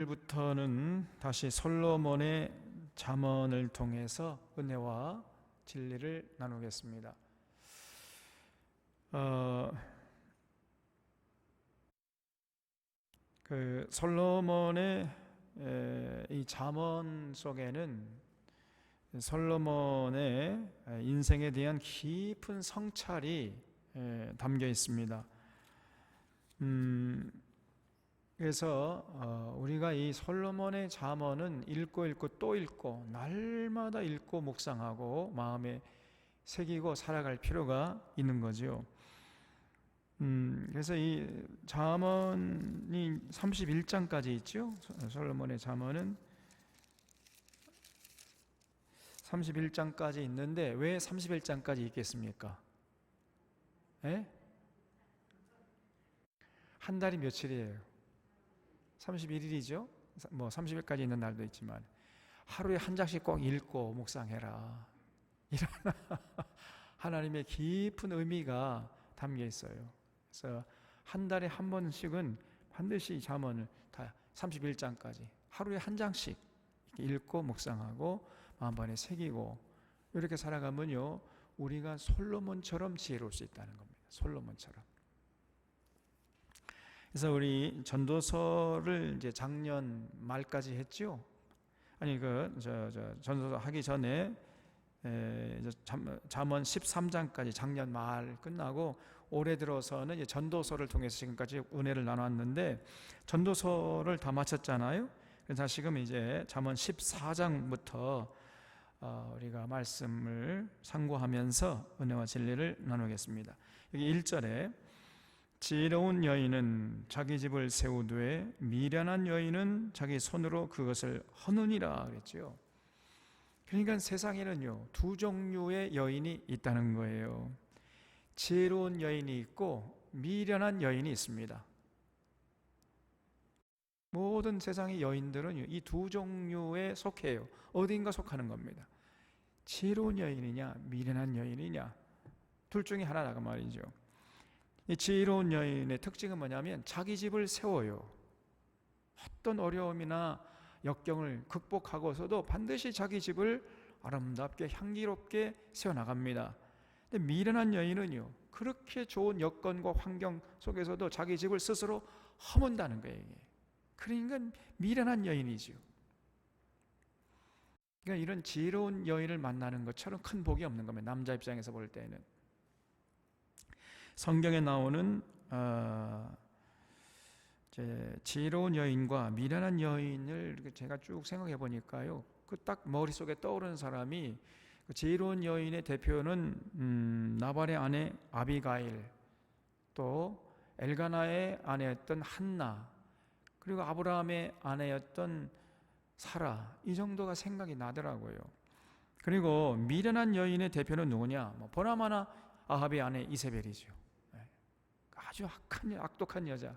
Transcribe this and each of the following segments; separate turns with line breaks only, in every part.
오늘부터는 다시 솔로몬의 잠언을 통해서 은혜와 진리를 나누겠습니다. 솔로몬의 이 잠언 속에는 솔로몬의 인생에 대한 깊은 성찰이 담겨 있습니다. 그래서 우리가 이 솔로몬의 잠언은 읽고 또 읽고 날마다 읽고 묵상하고 마음에 새기고 살아갈 필요가 있는 거죠. 그래서 이 잠언이 31장까지 있죠. 솔로몬의 잠언은 31장까지 있는데 왜 31장까지 있겠습니까? 한 달이 며칠이에요? 31일이죠. 뭐 30일까지 있는 날도 있지만 하루에 한 장씩 꼭 읽고 묵상해라. 이런 하나님의 깊은 의미가 담겨 있어요. 그래서 한 달에 한 번씩은 반드시 잠언을 다 31장까지 하루에 한 장씩 읽고 묵상하고 마음판에 새기고 이렇게 살아가면요 우리가 솔로몬처럼 지혜로울 수 있다는 겁니다. 솔로몬처럼. 그래서 우리 전도서를 이제 작년 말까지 했죠. 아니 전도서 하기 전에 잠언 13장까지 작년 말 끝나고 올해 들어서는 이제 전도서를 통해서 지금까지 은혜를 나눴는데 전도서를 다 마쳤잖아요. 그래서 지금 이제 잠언 14장부터 우리가 말씀을 상고하면서 은혜와 진리를 나누겠습니다. 여기 1절에 지혜로운 여인은 자기 집을 세우되 미련한 여인은 자기 손으로 그것을 허느니라 그랬죠. 그러니까 세상에는요 두 종류의 여인이 있다는 거예요. 지혜로운 여인이 있고 미련한 여인이 있습니다. 모든 세상의 여인들은 이 두 종류에 속해요. 어딘가 속하는 겁니다. 지혜로운 여인이냐 미련한 여인이냐 둘 중에 하나라고 말이죠. 이 지혜로운 여인의 특징은 뭐냐면 자기 집을 세워요. 어떤 어려움이나 역경을 극복하고서도 반드시 자기 집을 아름답게 향기롭게 세워나갑니다. 근데 미련한 여인은요 그렇게 좋은 여건과 환경 속에서도 자기 집을 스스로 허문다는 거예요. 그러니까 미련한 여인이죠. 그러니까 이런 지혜로운 여인을 만나는 것처럼 큰 복이 없는 겁니다. 남자 입장에서 볼 때는. 성경에 나오는 지혜로운 여인과 미련한 여인을 제가 쭉 생각해 보니까요, 그 딱 머릿속에 떠오르는 사람이 그 지혜로운 여인의 대표는 나발의 아내 아비가일, 또 엘가나의 아내였던 한나, 그리고 아브라함의 아내였던 사라, 이 정도가 생각이 나더라고요. 그리고 미련한 여인의 대표는 누구냐? 보나마나 아합의 아내 이세벨이죠. 아주 악독한 여자.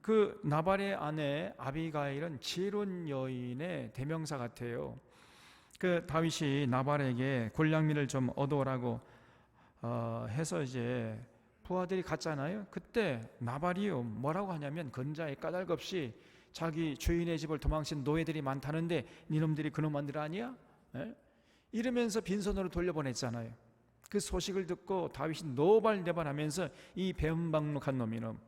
그 나발의 아내 아비가일은 지혜로운 여인의 대명사 같아요. 그 다윗이 나발에게 골량미를 좀 얻어오라고 해서 이제 부하들이 갔잖아요. 그때 나발이요 뭐라고 하냐면 근자에 까닭없이 자기 주인의 집을 도망친 노예들이 많다는데 니놈들이 그놈들 아니야? 이러면서 빈손으로 돌려보냈잖아요. 그 소식을 듣고 다윗이 노발대발하면서 이 배은망록한 놈이놈,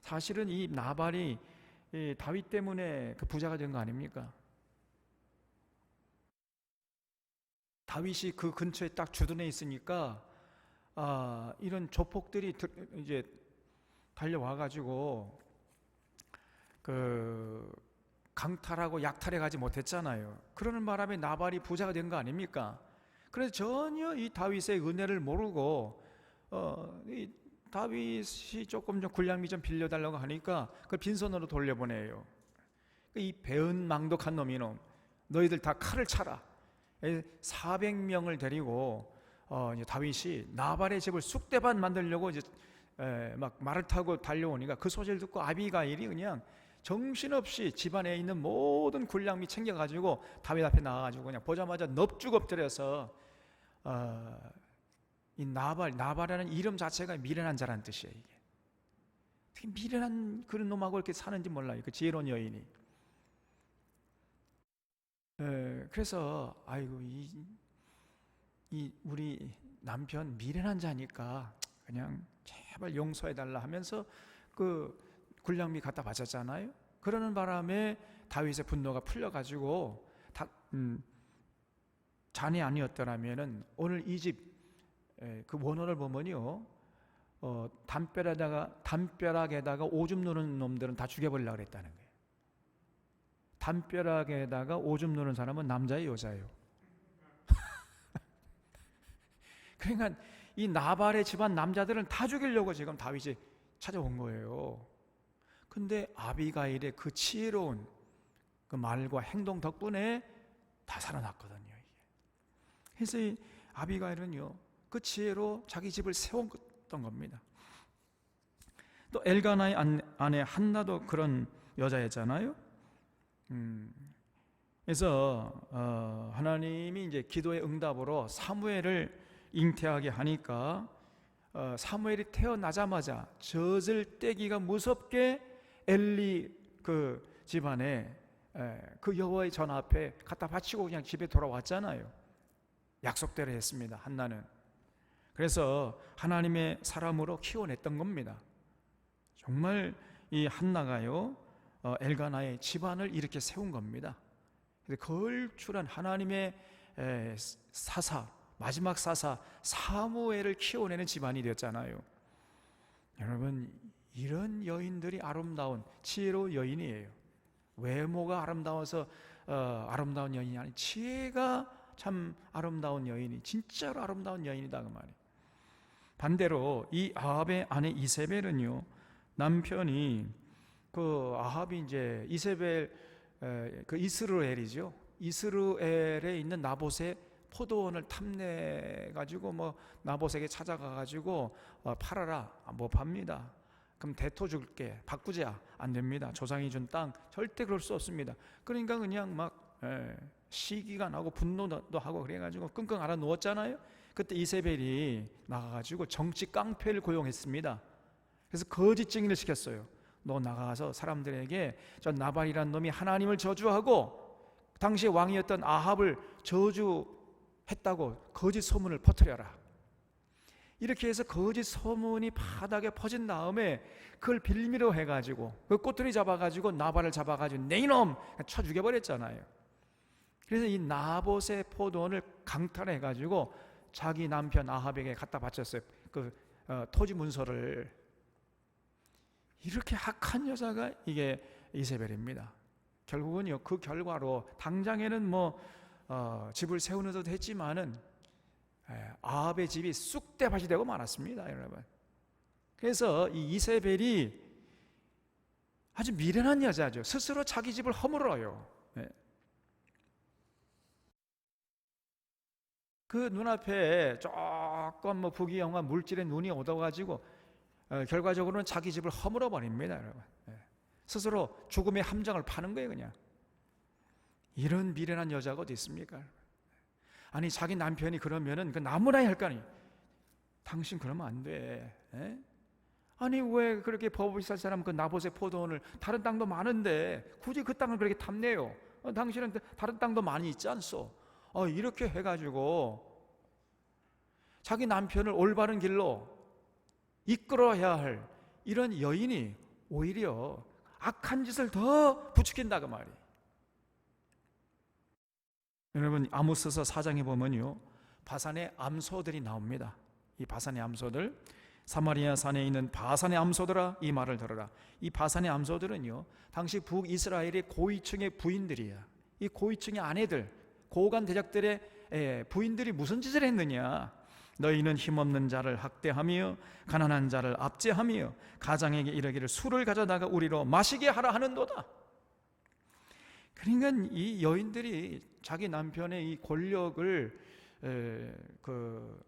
사실은 이 나발이 다윗 때문에 그 부자가 된 거 아닙니까? 다윗이 그 근처에 딱 주둔해 있으니까 이런 조폭들이 이제 달려와가지고 그 강탈하고 약탈해 가지 못했잖아요. 그러는 바람에 나발이 부자가 된 거 아닙니까? 그래서 전혀 이 다윗의 은혜를 모르고 이 다윗이 조금 좀 군량미 좀 빌려달라고 하니까 그 빈손으로 돌려보내요. 이 배은망덕한 놈이놈, 너희들 다 칼을 차라. 400명을 데리고 이제 다윗이 나발의 집을 쑥대밭 만들려고 이제 막 말을 타고 달려오니까 그 소식을 듣고 아비가일이 그냥 정신없이 집안에 있는 모든 군량미 챙겨가지고 다윗 앞에 나가가지고 그냥 보자마자 넙죽 엎드려서 이 나발이라는 이름 자체가 미련한 자라는 뜻이에요. 이게 어떻게 미련한 그런 놈하고 이렇게 사는지 몰라요. 그 지혜로운 여인이. 그래서 아이고 이 우리 남편 미련한 자니까 그냥 제발 용서해달라 하면서 그 군량미 갖다 바쳤잖아요. 그러는 바람에 다윗의 분노가 풀려가지고 잔이 아니었더라면은 오늘 이 집 그 원어를 보면요, 담벼락에다가 오줌 누는 놈들은 다 죽여버리려고 그랬다는 거예요. 담벼락에다가 오줌 누는 사람은 남자예요, 여자예요? 그러니까 이 나발의 집안 남자들은 다 죽이려고 지금 다윗이 찾아온 거예요. 근데 아비가일의 그 지혜로운 그 말과 행동 덕분에 다 살아났거든요. 이게. 그래서 이 아비가일은요, 그 지혜로 자기 집을 세웠던 겁니다. 또 엘가나의 아내 한나도 그런 여자였잖아요. 그래서 하나님이 이제 기도의 응답으로 사무엘을 잉태하게 하니까 사무엘이 태어나자마자 젖을 떼기가 무섭게 엘리 그 집안에 그 여호와의 전 앞에 갖다 바치고 그냥 집에 돌아왔잖아요. 약속대로 했습니다. 한나는. 그래서 하나님의 사람으로 키워냈던 겁니다. 정말 이 한나가요, 엘가나의 집안을 이렇게 세운 겁니다. 걸출한 하나님의 사사, 마지막 사사 사무엘을 키워내는 집안이 되었잖아요. 여러분, 이런 여인들이 아름다운 지혜로운 여인이에요. 외모가 아름다워서 아름다운 여인이 아니, 지혜가 참 아름다운 여인이, 진짜로 아름다운 여인이다 그 말이에요. 반대로 이 아합의 아내 이세벨은요, 남편이 그 아합이 이제 이세벨 그 이스르엘이죠. 이스르엘에 있는 나봇의 포도원을 탐내 가지고 뭐 나봇에게 찾아가 가지고 팔아라. 못 팝니다. 그럼 대토 줄게. 바꾸자. 안 됩니다. 조상이 준 땅 절대 그럴 수 없습니다. 그러니까 그냥 막 시기가 나고 분노도 하고 그래가지고 끙끙 앓아 누웠잖아요. 그때 이세벨이 나가가지고 정치 깡패를 고용했습니다. 그래서 거짓 증인을 시켰어요. 너 나가서 사람들에게 저 나발이란 놈이 하나님을 저주하고 당시 왕이었던 아합을 저주했다고 거짓 소문을 퍼뜨려라. 이렇게 해서 거짓 소문이 바닥에 퍼진 다음에 그걸 빌미로 해가지고 그 꼬투리 잡아가지고 나발을 잡아가지고 내 이놈 쳐 죽여버렸잖아요. 그래서 이 나봇의 포도원을 강탈해가지고 자기 남편 아합에게 갖다 바쳤어요. 그 토지 문서를. 이렇게 악한 여자가 이게 이세벨입니다. 결국은요, 그 결과로 당장에는 뭐 집을 세우는 듯 했지만은 아합의 집이 쑥대밭이 되고 말았습니다, 여러분. 그래서 이 이세벨이 아주 미련한 여자죠. 스스로 자기 집을 허물어요. 그 눈앞에 조금 뭐 부귀영화 물질의 눈이 얻어가지고 결과적으로는 자기 집을 허물어 버립니다, 여러분. 스스로 죽음의 함정을 파는 거예요, 그냥. 이런 미련한 여자가 어디 있습니까? 아니, 자기 남편이 그러면은 그 나무라야 할 거 아니에요. 당신 그러면 안 돼. 아니, 왜 그렇게 버부이살 사람 그 나봇의 포도원을, 다른 땅도 많은데 굳이 그 땅을 그렇게 탐내요? 당신은 다른 땅도 많이 있지 않소? 이렇게 해가지고 자기 남편을 올바른 길로 이끌어야 할 이런 여인이 오히려 악한 짓을 더 부추긴다 그 말이에요. 여러분, 아모스서 4장에 보면요, 바산의 암소들이 나옵니다. 이 바산의 암소들, 사마리아 산에 있는 바산의 암소들아 이 말을 들어라. 이 바산의 암소들은요, 당시 북이스라엘의 고위층의 부인들이야. 이 고위층의 아내들, 고관 대적들의 부인들이 무슨 짓을 했느냐? 너희는 힘없는 자를 학대하며 가난한 자를 압제하며 가장에게 이르기를 술을 가져다가 우리로 마시게 하라 하는도다. 그러니까 이 여인들이 자기 남편의 이 권력을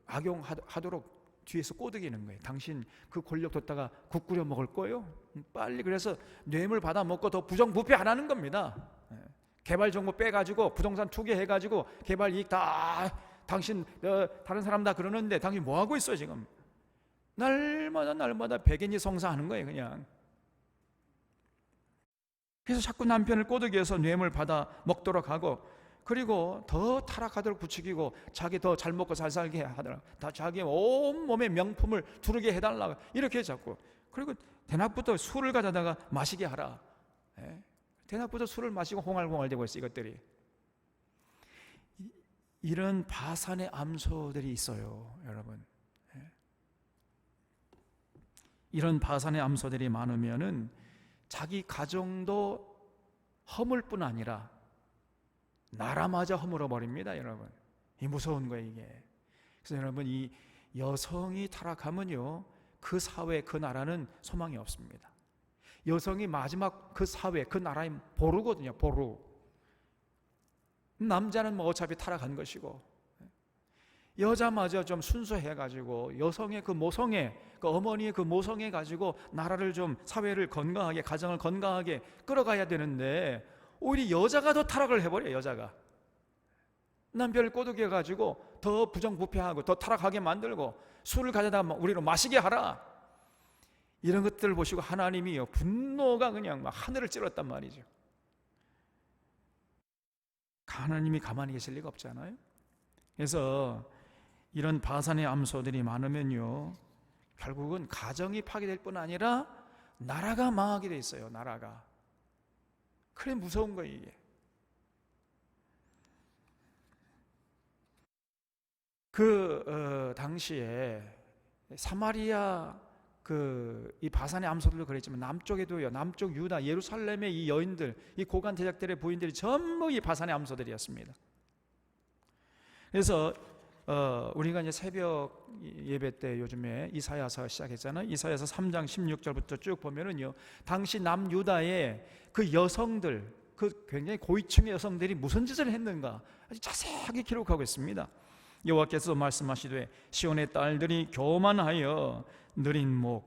악용하도록 뒤에서 꼬드기는 거예요. 당신 그 권력 뒀다가 국 끓여 먹을 거예요? 빨리. 그래서 뇌물 받아 먹고 더 부정부패 안 하는 겁니다. 개발 정보 빼가지고 부동산 투기해가지고 개발 이익 다 당신 다른 사람 다 그러는데 당신 뭐 하고 있어요 지금? 날마다 백인이 성사하는 거예요, 그냥. 그래서 자꾸 남편을 꼬드겨서 뇌물 받아 먹도록 하고, 그리고 더 타락하도록 부추기고, 자기 더 잘 먹고 잘 살게 하더라. 다 자기 온몸에 명품을 두르게 해달라고 이렇게 자꾸. 그리고 대낮부터 술을 가져다가 마시게 하라. 대낮부터 술을 마시고 홍알홍알 되고 있어요, 이것들이. 이런 바산의 암소들이 있어요, 여러분. 이런 바산의 암소들이 많으면은 자기 가정도 허물 뿐 아니라 나라마저 허물어 버립니다, 여러분. 이 무서운 거예요, 이게. 그래서 여러분, 이 여성이 타락하면요, 그 사회, 그 나라는 소망이 없습니다. 여성이 마지막 그 사회, 그 나라의 보루거든요, 보루. 남자는 뭐 어차피 타락한 것이고, 여자마저 좀 순수해가지고 여성의 그 모성애, 그 어머니의 그 모성애 가지고 나라를 좀, 사회를 건강하게, 가정을 건강하게 끌어가야 되는데 오히려 여자가 더 타락을 해버려요. 여자가 남편을 꼬드겨가지고 더 부정부패하고 더 타락하게 만들고, 술을 가져다 우리로 마시게 하라. 이런 것들을 보시고 하나님이요, 분노가 그냥 막 하늘을 찔렀단 말이죠. 하나님이 가만히 계실 리가 없잖아요. 그래서 이런 바산의 암소들이 많으면요, 결국은 가정이 파괴될 뿐 아니라 나라가 망하게 돼 있어요. 나라가. 그래 무서운 거예요, 이게. 당시에 사마리아 이 바산의 암소들도 그랬지만 남쪽에도요, 남쪽 유다 예루살렘의 이 여인들, 이 고관 대적들의 부인들이 전부 이 바산의 암소들이었습니다. 그래서 우리가 이제 새벽 예배 때 요즘에 이사야서 시작했잖아요. 이사야서 3장 16절부터 쭉 보면은요, 당시 남유다의 그 여성들, 그 굉장히 고위층의 여성들이 무슨 짓을 했는가 아주 자세하게 기록하고 있습니다. 여호와께서 말씀하시되 시온의 딸들이 교만하여 느린 목,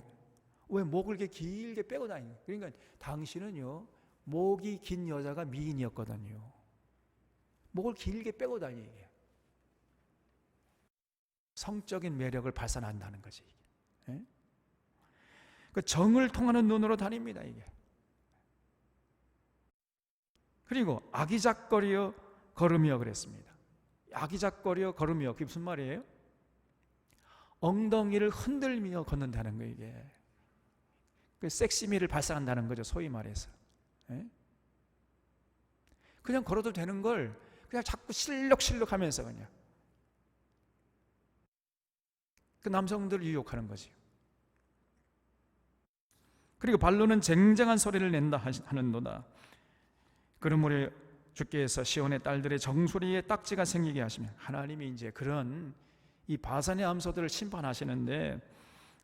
왜 목을 이렇게 길게 빼고 다니는, 그러니까 당시는요, 목이 긴 여자가 미인이었거든요. 목을 길게 빼고 다니게, 성적인 매력을 발산한다는 거지. 그 정을 통하는 눈으로 다닙니다, 이게. 그리고 아기작거리어 걸으며 그랬습니다. 아기작거리어 걸으며, 그게 무슨 말이에요? 엉덩이를 흔들며 걷는다는 거예요, 이게. 그 섹시미를 발산한다는 거죠, 소위 말해서. 그냥 걸어도 되는 걸 그냥 자꾸 실룩실룩 하면서 그냥 그 남성들을 유혹하는 거지. 그리고 발로는 쟁쟁한 소리를 낸다 하는도다. 그러므로 주께서 시온의 딸들의 정수리에 딱지가 생기게 하시면, 하나님이 이제 그런 이 바산의 암소들을 심판하시는데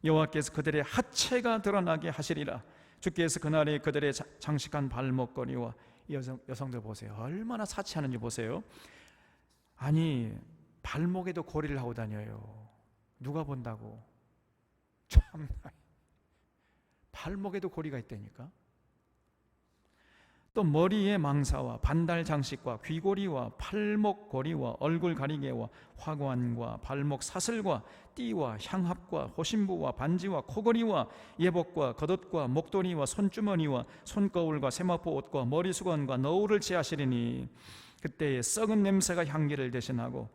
여호와께서 그들의 하체가 드러나게 하시리라. 주께서 그날에 그들의 장식한 발목걸이와, 여성들 보세요, 얼마나 사치하는지 보세요. 아니, 발목에도 고리를 하고 다녀요. 누가 본다고? 참나, 발목에도 고리가 있다니까. 또 머리에 망사와 반달 장식과 귀고리와 팔목고리와 얼굴 가리개와 화관과 발목 사슬과 띠와 향합과 호심부와 반지와 코걸이와 예복과 겉옷과 목도리와 손주머니와 손거울과 세마포 옷과 머리수건과 너울을 취하시리니 그때에 썩은 냄새가 향기를 대신하고,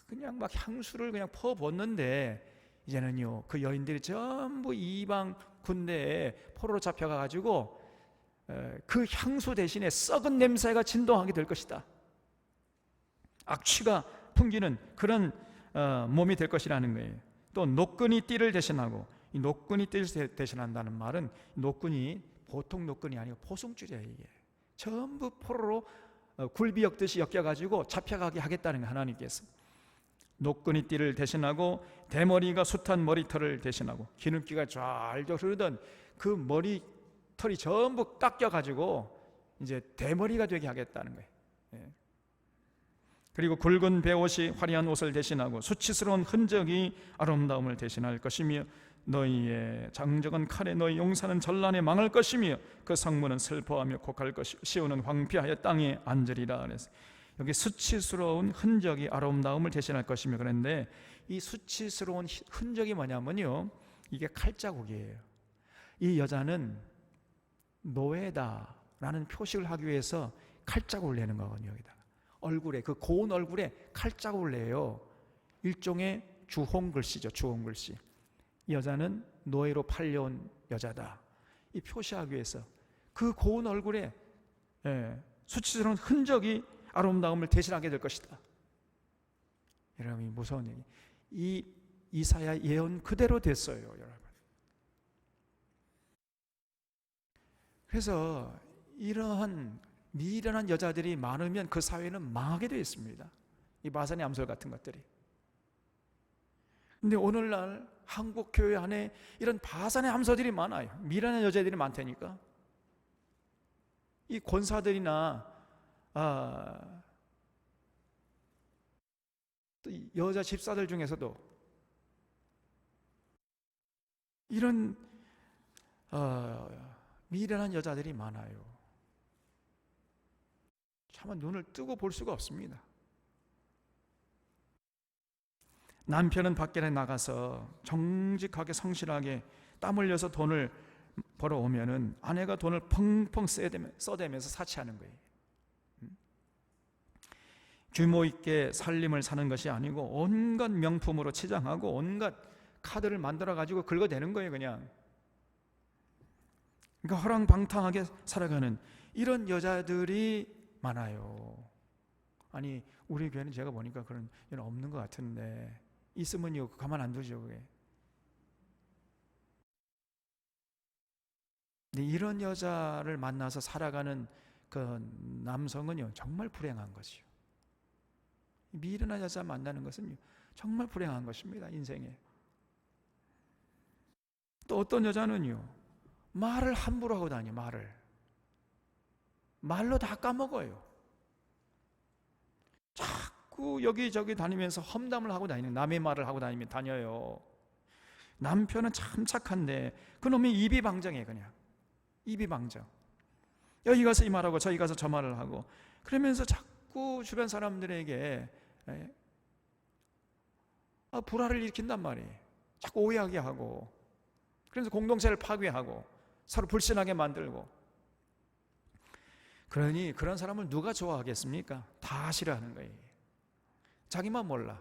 그냥 막 향수를 그냥 퍼붓는데 이제는요, 그 여인들이 전부 이방 군대에 포로로 잡혀가가지고 그 향수 대신에 썩은 냄새가 진동하게 될 것이다. 악취가 풍기는 그런 몸이 될 것이라는 거예요. 또 노끈이 띠를 대신하고, 이 노끈이 띠를 대신한다는 말은 노끈이 보통 노끈이 아니고 포승줄이에요. 이게 전부 포로로 굴비 엮듯이 엮여가지고 잡혀가게 하겠다는 거예요, 하나님께서. 노끈이 띠를 대신하고 대머리가 숱한 머리털을 대신하고, 기름기가 쫙 흐르던 그 머리털이 전부 깎여가지고 이제 대머리가 되게 하겠다는 거예요. 그리고 굵은 베옷이 화려한 옷을 대신하고 수치스러운 흔적이 아름다움을 대신할 것이며, 너희의 장적은 칼에 너희 용사는 전란에 망할 것이며 그 성문은 슬퍼하며 곡할 것이요 시온은 황폐하여 땅에 앉으리라. 그래서 여기 수치스러운 흔적이 아름다움을 대신할 것이며 그랬는데, 이 수치스러운 흔적이 뭐냐면요, 이게 칼자국이에요. 이 여자는 노예다라는 표식을 하기 위해서 칼자국을 내는 거거든요. 여기다가 얼굴에, 그 고운 얼굴에 칼자국을 내요. 일종의 주홍 글씨죠. 주홍 글씨. 이 여자는 노예로 팔려온 여자다, 이 표시하기 위해서 그 고운 얼굴에 수치스러운 흔적이 아름다움을 대신하게 될 것이다. 여러분, 무서운 얘기. 이 이사야 예언 그대로 됐어요, 여러분. 그래서 이러한 미련한 여자들이 많으면 그 사회는 망하게 되어 있습니다. 이 마산의 암설 같은 것들이. 근데 오늘날 한국 교회 안에 이런 바산의 암소들이 많아요. 미련한 여자들이 많다니까. 이 권사들이나 또 여자 집사들 중에서도 이런 미련한 여자들이 많아요. 참 눈을 뜨고 볼 수가 없습니다. 남편은 밖에 나가서 정직하게 성실하게 땀 흘려서 돈을 벌어오면은 아내가 돈을 펑펑 써대면서 사치하는 거예요. 규모 있게 살림을 사는 것이 아니고 온갖 명품으로 치장하고 온갖 카드를 만들어 가지고 긁어대는 거예요, 그냥. 그러니까 허랑방탕하게 살아가는 이런 여자들이 많아요. 아니, 우리 교회는 제가 보니까 그런 일은 없는 것 같은데, 있으면요 가만 안 두죠, 그게. 근데 이런 여자를 만나서 살아가는 그 남성은요 정말 불행한 것이요. 미련한 여자 만나는 것은 정말 불행한 것입니다, 인생에. 또 어떤 여자는요 말을 함부로 하고 다녀. 말로 다 까먹어요. 자꾸 여기저기 다니면서 험담을 하고 다니는, 남의 말을 하고 다녀요. 남편은 참 착한데 그놈이 입이 방정해. 그냥 입이 방정. 여기 가서 이 말하고 저기 가서 저 말을 하고, 그러면서 자꾸 주변 사람들에게 불화를 일으킨단 말이에요. 자꾸 오해하게 하고, 그래서 공동체를 파괴하고 서로 불신하게 만들고. 그러니 그런 사람을 누가 좋아하겠습니까? 다 싫어하는 거예요. 자기만 몰라.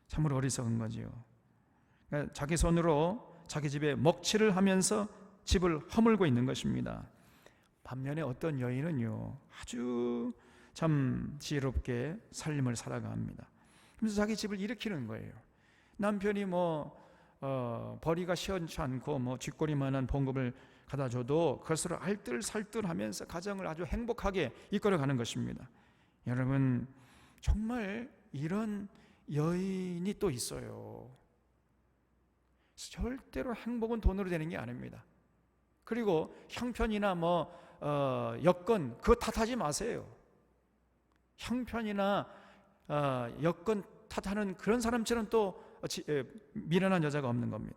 참으로 어리석은 거지요. 그러니까 자기 손으로 자기 집에 먹칠을 하면서 집을 허물고 있는 것입니다. 반면에 어떤 여인은요 아주 참 지혜롭게 삶을 살아갑니다. 그래서 자기 집을 일으키는 거예요. 남편이 벌이가 시원치 않고 쥐꼬리만한 봉급을 갖다 줘도 그것을 알뜰살뜰하면서 가정을 아주 행복하게 이끌어가는 것입니다. 여러분, 정말 이런 여인이 또 있어요. 절대로 행복은 돈으로 되는 게 아닙니다. 그리고 형편이나 여건 그거 탓하지 마세요. 형편이나 여건 탓하는 그런 사람처럼 또 미련한 여자가 없는 겁니다.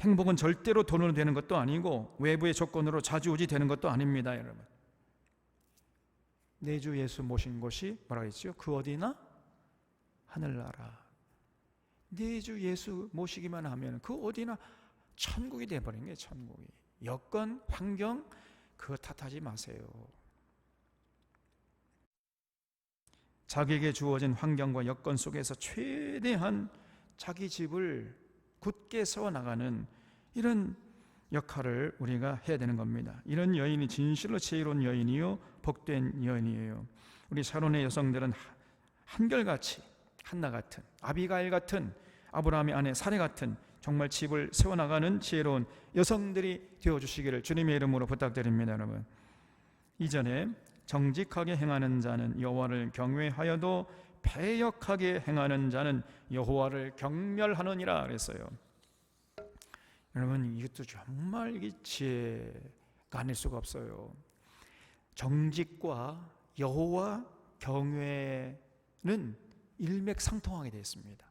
행복은 절대로 돈으로 되는 것도 아니고 외부의 조건으로 좌지우지되는 것도 아닙니다, 여러분. 내 주 예수 모신 곳이 뭐라고 했죠? 그 어디나? 하늘나라. 내 주 예수 모시기만 하면 그 어디나 천국이 되어버린 거예요, 천국이. 여건, 환경 그거 탓하지 마세요. 자기에게 주어진 환경과 여건 속에서 최대한 자기 집을 굳게 세워나가는 이런 역할을 우리가 해야 되는 겁니다. 이런 여인이 진실로 지혜로운 여인이요 복된 여인이에요. 우리 샤론의 여성들은 한결같이 한나 같은, 아비가일 같은, 아브라함의 아내 사레 같은 정말 집을 세워나가는 지혜로운 여성들이 되어주시기를 주님의 이름으로 부탁드립니다. 여러분, 이전에 정직하게 행하는 자는 여호와를 경외하여도 패역하게 행하는 자는 여호와를 경멸하느니라 그랬어요. 여러분, 이것도 정말 이게 지혜가 아닐 수가 없어요. 정직과 여호와 경외는 일맥상통하게 되어 있습니다.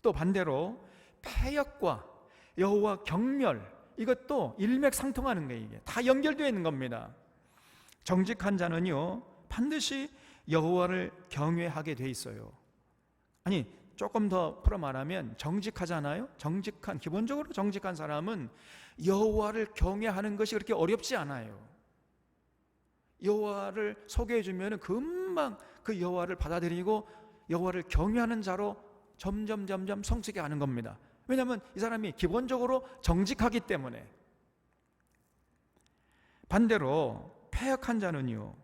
또 반대로 패역과 여호와 경멸, 이것도 일맥상통하는 거예요. 이게 다 연결되어 있는 겁니다. 정직한 자는요 반드시 여호와를 경외하게 돼 있어요. 아니, 조금 더 풀어 말하면 정직하잖아요. 기본적으로 정직한 사람은 여호와를 경외하는 것이 그렇게 어렵지 않아요. 여호와를 소개해 주면 금방 그 여호와를 받아들이고 여호와를 경외하는 자로 점점 성숙해 가는 겁니다. 왜냐하면 이 사람이 기본적으로 정직하기 때문에. 반대로 패역한 자는요,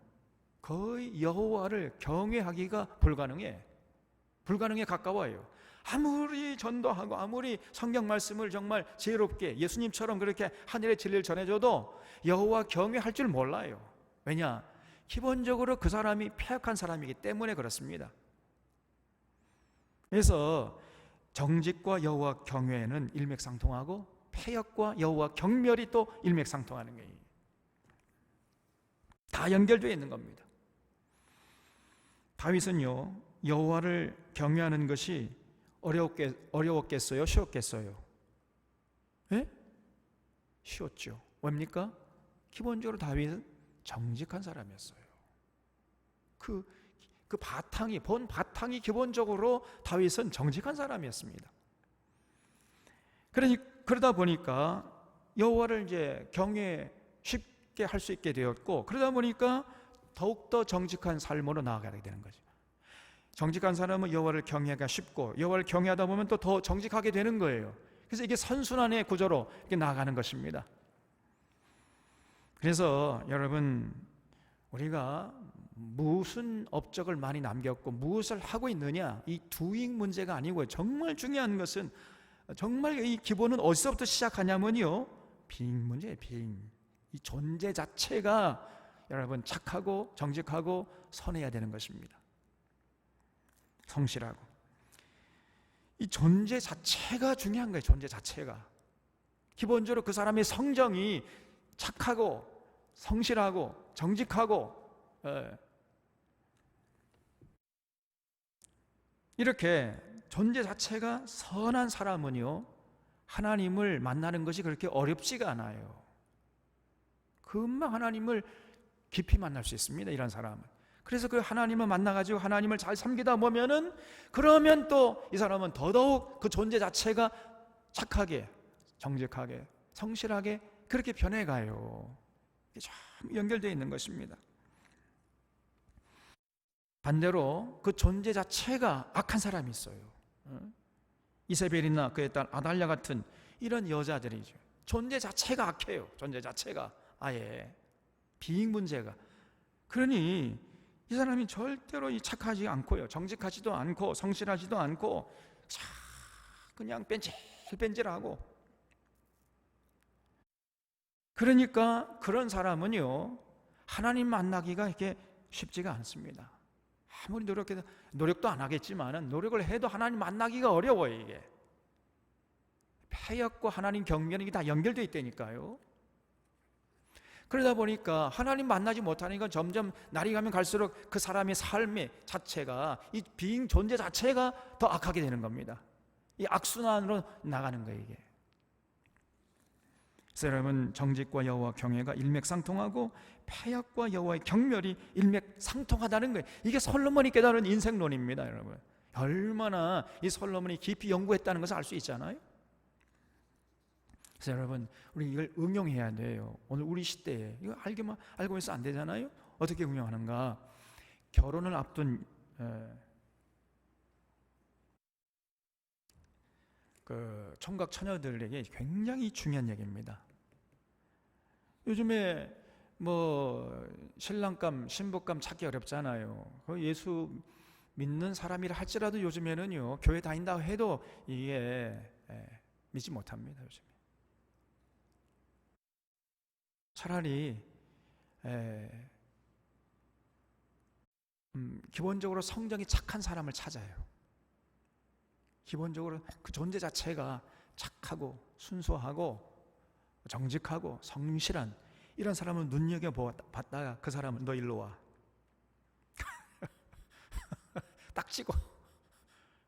거의 여호와를 경외하기가 불가능에 가까워요. 아무리 전도하고 아무리 성경 말씀을 정말 지혜롭게 예수님처럼 그렇게 하늘의 진리를 전해줘도 여호와 경외할 줄 몰라요. 왜냐? 기본적으로 그 사람이 패역한 사람이기 때문에 그렇습니다. 그래서 정직과 여호와 경외는 일맥상통하고 패역과 여호와 경멸이 또 일맥상통하는 거예요. 다 연결되어 있는 겁니다. 다윗은요, 여호와를 경외하는 것이 어려웠겠어요? 쉬웠겠어요? 예? 쉬웠죠. 왜입니까? 기본적으로 다윗은 정직한 사람이었어요. 본 바탕이 기본적으로 다윗은 정직한 사람이었습니다. 그러다 보니까 여호와를 이제 경외 쉽게 할 수 있게 되었고, 그러다 보니까 더욱더 정직한 삶으로 나아가게 되는 거죠. 정직한 사람은 여호와를 경외하기가 쉽고, 여호와를 경외하다 보면 또 더 정직하게 되는 거예요. 그래서 이게 선순환의 구조로 이렇게 나아가는 것입니다. 그래서 여러분, 우리가 무슨 업적을 많이 남겼고 무엇을 하고 있느냐, 이 doing 문제가 아니고요. 정말 중요한 것은, 정말 이 기본은 어디서부터 시작하냐면요, being 문제예요. being. 이 존재 자체가 여러분 착하고 정직하고 선해야 되는 것입니다. 성실하고. 이 존재 자체가 중요한 거예요. 존재 자체가. 기본적으로 그 사람의 성정이 착하고 성실하고 정직하고, 이렇게 존재 자체가 선한 사람은요, 하나님을 만나는 것이 그렇게 어렵지가 않아요. 금방 하나님을 깊이 만날 수 있습니다, 이런 사람은. 그래서 그 하나님을 만나가지고 하나님을 잘 섬기다 보면은, 그러면 또 이 사람은 더더욱 그 존재 자체가 착하게, 정직하게, 성실하게 그렇게 변해가요. 참 연결되어 있는 것입니다. 반대로 그 존재 자체가 악한 사람이 있어요. 이세벨이나 그의 딸 아달랴 같은 이런 여자들이죠. 존재 자체가 악해요. 존재 자체가 아예 비잉 문제가. 그러니 이 사람이 절대로 착하지 않고요, 정직하지도 않고 성실하지도 않고 그냥 뺀질뺀질하고. 그러니까 그런 사람은요, 하나님 만나기가 이렇게 쉽지가 않습니다. 아무리 노력도 안 하겠지만은, 노력을 해도 하나님 만나기가 어려워요. 이게 패역과 하나님 경멸이 다 연결되어 있다니까요. 그러다 보니까 하나님 만나지 못하는 건 점점 날이 가면 갈수록 그 사람의 삶의 자체가, 이 비잉 존재 자체가 더 악하게 되는 겁니다. 이 악순환으로 나가는 거예요, 이게. 그래서 여러분, 정직과 여호와 경외가 일맥상통하고 패역과 여호와의 경멸이 일맥상통하다는 거예요. 이게 솔로몬이 깨달은 인생론입니다, 여러분. 얼마나 이 솔로몬이 깊이 연구했다는 것을 알 수 있잖아요. 그래서 여러분, 우리 이걸 응용해야 돼요. 오늘 우리 시대에 이거 알고 있어 안 되잖아요. 어떻게 응용하는가? 결혼을 앞둔 그 총각 처녀들에게 굉장히 중요한 얘기입니다. 요즘에 뭐 신랑감, 신부감 찾기 어렵잖아요. 예수 믿는 사람이라 할지라도 요즘에는요, 교회 다닌다고 해도 이게 믿지 못합니다, 요즘에. 차라리 기본적으로 성정이 착한 사람을 찾아요. 기본적으로 그 존재 자체가 착하고 순수하고 정직하고 성실한 이런 사람을 눈여겨봤다가 그 사람은 너 일로 와 딱 찍어.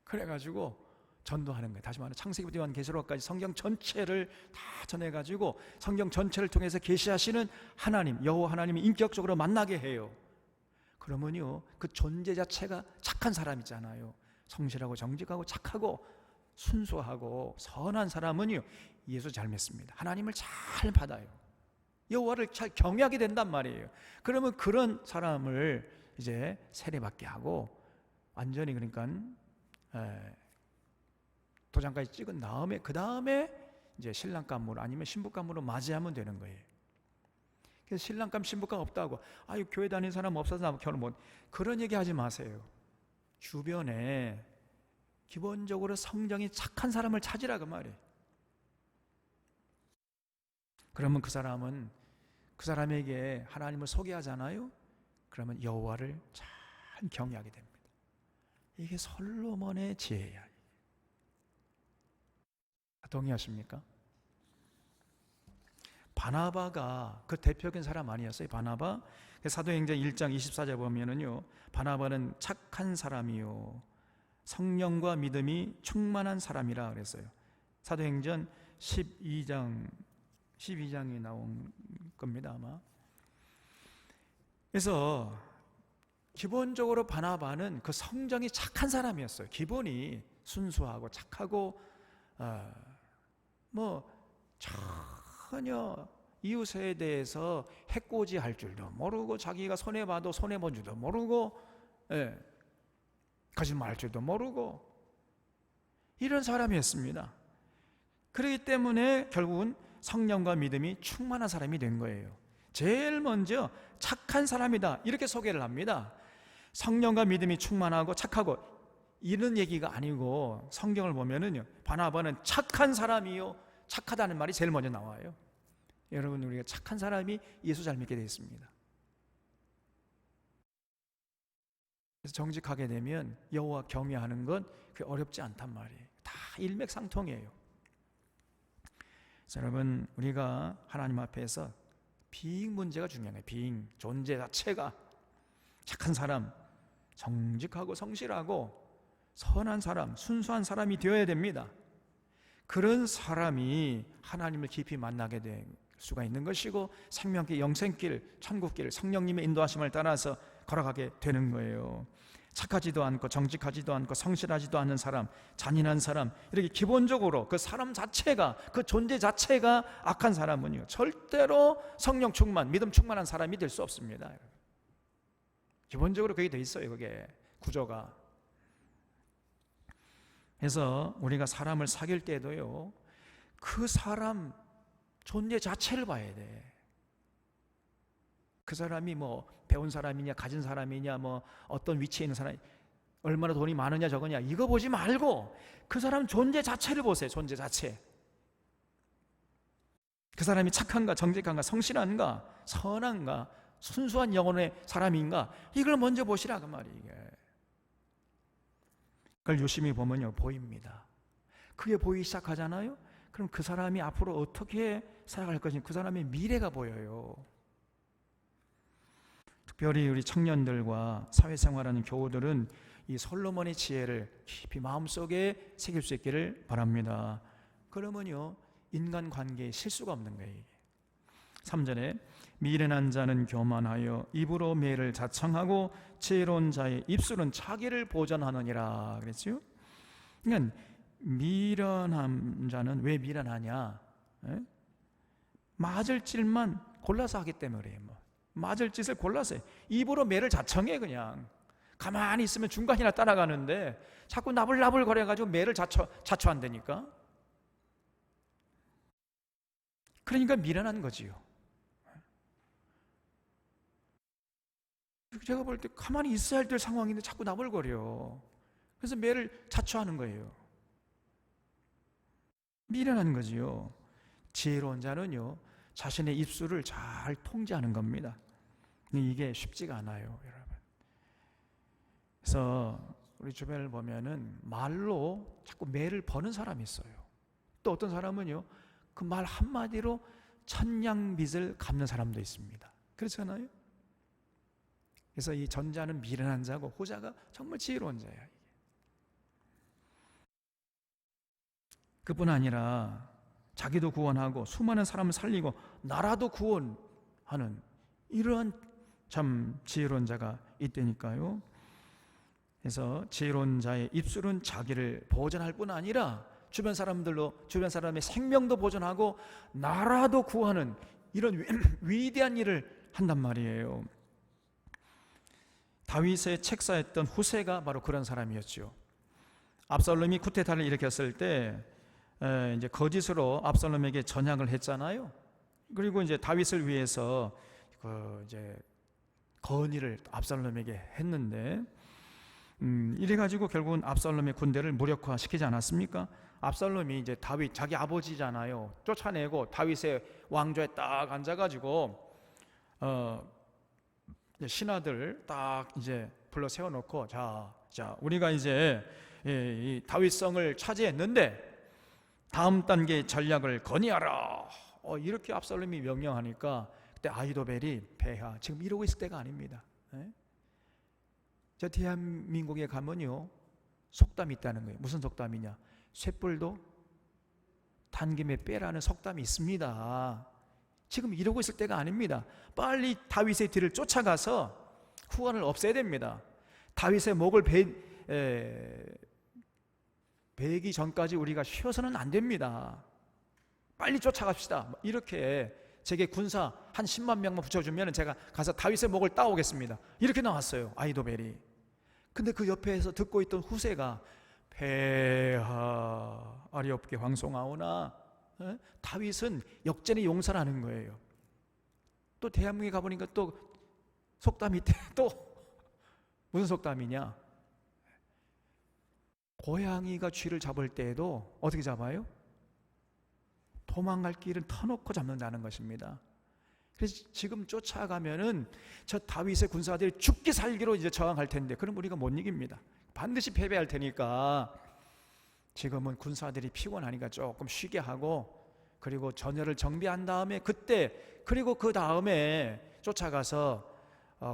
그래가지고 전도하는 거예요. 다시 말해 창세기부터 요한계시록까지 성경 전체를 다 전해가지고 성경 전체를 통해서 계시하시는 하나님, 여호와 하나님이 인격적으로 만나게 해요. 그러면요, 그 존재 자체가 착한 사람이잖아요. 성실하고 정직하고 착하고 순수하고 선한 사람은요, 예수 잘 믿습니다. 하나님을 잘 받아요. 여호와를 잘 경외하게 된단 말이에요. 그러면 그런 사람을 이제 세례받게 하고 완전히 그러니까 도장까지 찍은 다음에 그 다음에 이제 신랑감으로 아니면 신부감으로 맞이하면 되는 거예요. 그래서 신랑감 신부감 없다고 아유 교회 다니는 사람 없어서 결혼 못, 그런 얘기 하지 마세요. 주변에 기본적으로 성정이 착한 사람을 찾으라 그 말이에요. 그러면 그 사람은 그 사람에게 하나님을 소개하잖아요. 그러면 여호와를 잘 경외하게 됩니다. 이게 솔로몬의 지혜야. 동의하십니까? 바나바가 그 대표적인 사람 아니었어요? 바나바 사도행전 1장 24절 보면은요, 바나바는 착한 사람이요 성령과 믿음이 충만한 사람이라 그랬어요. 사도행전 12장에 나온 겁니다 아마. 그래서 기본적으로 바나바는 그 성정이 착한 사람이었어요. 기본이 순수하고 착하고 전혀 이웃에 대해서 해코지할 줄도 모르고 자기가 손해봐도 손해본 줄도 모르고 거짓말할 줄도 모르고 이런 사람이었습니다. 그렇기 때문에 결국은 성령과 믿음이 충만한 사람이 된 거예요. 제일 먼저 착한 사람이다 이렇게 소개를 합니다. 성령과 믿음이 충만하고 착하고 이런 얘기가 아니고 성경을 보면은요, 바나바는 착한 사람이요 착하다는 말이 제일 먼저 나와요. 여러분, 우리가 착한 사람이 예수 잘 믿게 되어 있습니다. 그래서 정직하게 되면 여호와 경외하는 건 그게 어렵지 않단 말이에요. 다 일맥상통이에요. 그래서 여러분, 우리가 하나님 앞에서 비잉 문제가 중요해요. 비잉, 존재 자체가 착한 사람, 정직하고 성실하고 선한 사람, 순수한 사람이 되어야 됩니다. 그런 사람이 하나님을 깊이 만나게 될 수가 있는 것이고 생명길, 영생길, 천국길, 성령님의 인도하심을 따라서 걸어가게 되는 거예요. 착하지도 않고 정직하지도 않고 성실하지도 않은 사람, 잔인한 사람, 이렇게 기본적으로 그 사람 자체가, 그 존재 자체가 악한 사람은요 절대로 성령 충만, 믿음 충만한 사람이 될 수 없습니다. 기본적으로 그게 돼 있어요. 그게 구조가. 그래서 우리가 사람을 사귈 때도요, 그 사람 존재 자체를 봐야 돼. 그 사람이 뭐 배운 사람이냐, 가진 사람이냐, 뭐 어떤 위치에 있는 사람이, 얼마나 돈이 많으냐 적으냐, 이거 보지 말고 그 사람 존재 자체를 보세요. 존재 자체. 그 사람이 착한가, 정직한가, 성실한가, 선한가, 순수한 영혼의 사람인가, 이걸 먼저 보시라 그 말이에요. 이게. 그걸 유심히 보면요 보입니다. 그게 보이기 시작하잖아요. 그럼 그 사람이 앞으로 어떻게 살아갈 것인지, 그 사람의 미래가 보여요. 특별히 우리 청년들과 사회생활하는 교우들은 이 솔로몬의 지혜를 깊이 마음속에 새길 수 있기를 바랍니다. 그러면요 인간관계에 실수가 없는 거예요. 3절에 미련한 자는 교만하여 입으로 매를 자청하고 지혜로운 자의 입술은 자기를 보전하느니라 그랬어요. 그러니까 미련한 자는 왜 미련하냐? 맞을 짓만 골라서 하기 때문에 그래요. 맞을 짓을 골라서 해. 입으로 매를 자청해. 그냥 가만히 있으면 중간이나 따라가는데 자꾸 나불나불 거려가지고 매를 자초한다니까. 그러니까 미련한 거지요. 제가 볼 때 가만히 있어야 될 상황인데 자꾸 나불거려. 그래서 매를 자초하는 거예요. 미련한 거지요. 지혜로운 자는요 자신의 입술을 잘 통제하는 겁니다. 근데 이게 쉽지가 않아요, 여러분. 그래서 우리 주변을 보면은 말로 자꾸 매를 버는 사람이 있어요. 또 어떤 사람은요 그 말 한마디로 천냥빚을 갚는 사람도 있습니다. 그렇잖아요. 그래서 이 전자는 미련한 자고 후자가 정말 지혜로운 자야. 그뿐 아니라 자기도 구원하고 수많은 사람을 살리고 나라도 구원하는 이러한 참 지혜로운 자가 있다니까요. 그래서 지혜로운 자의 입술은 자기를 보존할 뿐 아니라 주변 사람의 생명도 보존하고 나라도 구하는 이런 위대한 일을 한단 말이에요. 다윗의 책사였던 후세가 바로 그런 사람이었죠. 압살롬이 쿠데타를 일으켰을 때 이제 거짓으로 압살롬에게 전향을 했잖아요. 그리고 이제 다윗을 위해서 이제 건의를 압살롬에게 했는데 이래 가지고 결국은 압살롬의 군대를 무력화시키지 않았습니까? 압살롬이 이제 다윗 자기 아버지잖아요. 쫓아내고 다윗의 왕좌에 딱 앉아가지고 신하들 딱 이제 불러 세워놓고 자 우리가 이제 이 다윗성을 차지했는데 다음 단계 전략을 건의하라. 이렇게 압살롬이 명령하니까 그때 아히도벨이 폐하 지금 이러고 있을 때가 아닙니다. 저 대한민국에 가면요 속담이 있다는 거예요. 무슨 속담이냐? 쇳불도 단김에 빼라는 속담이 있습니다. 지금 이러고 있을 때가 아닙니다. 빨리 다윗의 뒤를 쫓아가서 후원을 없애야 됩니다. 다윗의 목을 베기 전까지 우리가 쉬어서는 안 됩니다. 빨리 쫓아갑시다. 이렇게 제게 군사 한 10만 명만 붙여주면 제가 가서 다윗의 목을 따오겠습니다. 이렇게 나왔어요, 아히도벨이. 근데 그 옆에서 듣고 있던 후세가 폐하 아리없게 황송하오나 다윗은 역전의 용사라는 거예요. 또 대한민국에 가보니까 또 속담이 있대. 또 무슨 속담이냐? 고양이가 쥐를 잡을 때에도 어떻게 잡아요? 도망갈 길은 터놓고 잡는다는 것입니다. 그래서 지금 쫓아가면은 저 다윗의 군사들이 죽기 살기로 이제 저항할 텐데 그럼 우리가 못 이깁니다. 반드시 패배할 테니까 지금은 군사들이 피곤하니까 조금 쉬게 하고 그리고 전열을 정비한 다음에 그리고 그 다음에 쫓아가서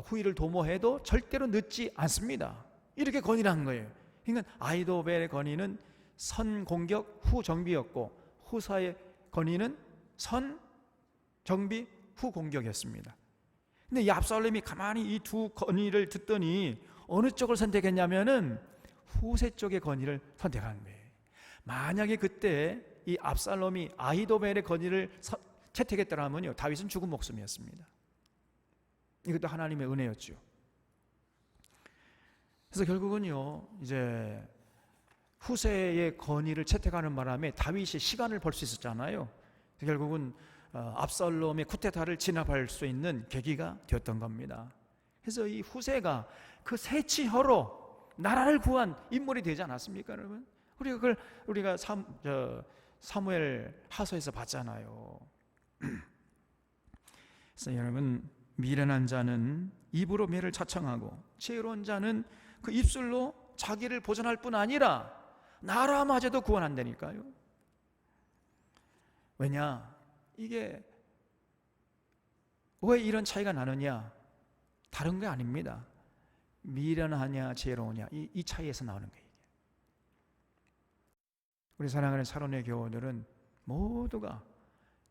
후위를 도모해도 절대로 늦지 않습니다. 이렇게 건의를 한 거예요. 그러니까 아히도벨의 건의는 선 공격 후 정비였고 후사의 건의는 선 정비 후 공격이었습니다. 근데 이 압살롬이 가만히 이 두 건의를 듣더니 어느 쪽을 선택했냐면은 후세 쪽의 건의를 선택한 거예요. 만약에 그때 이 압살롬이 아히도벨의 건의를 채택했더라면요 다윗은 죽은 목숨이었습니다. 이것도 하나님의 은혜였죠. 그래서 결국은요 이제 후세의 건의를 채택하는 바람에 다윗이 시간을 벌 수 있었잖아요. 결국은 압살롬의 쿠데타를 진압할 수 있는 계기가 되었던 겁니다. 그래서 이 후세가 그 세치혀로 나라를 구한 인물이 되지 않았습니까, 여러분? 우리가 사무엘 하서에서 봤잖아요. 그래서 여러분, 미련한 자는 입으로 매를 차청하고 지혜로운 자는 그 입술로 자기를 보존할 뿐 아니라 나라마저도 구원한다니까요. 왜냐? 이게 왜 이런 차이가 나느냐? 다른 게 아닙니다. 미련하냐 지혜로우냐 이 차이에서 나오는 거예요. 우리 사랑하는 사론의 교우들은 모두가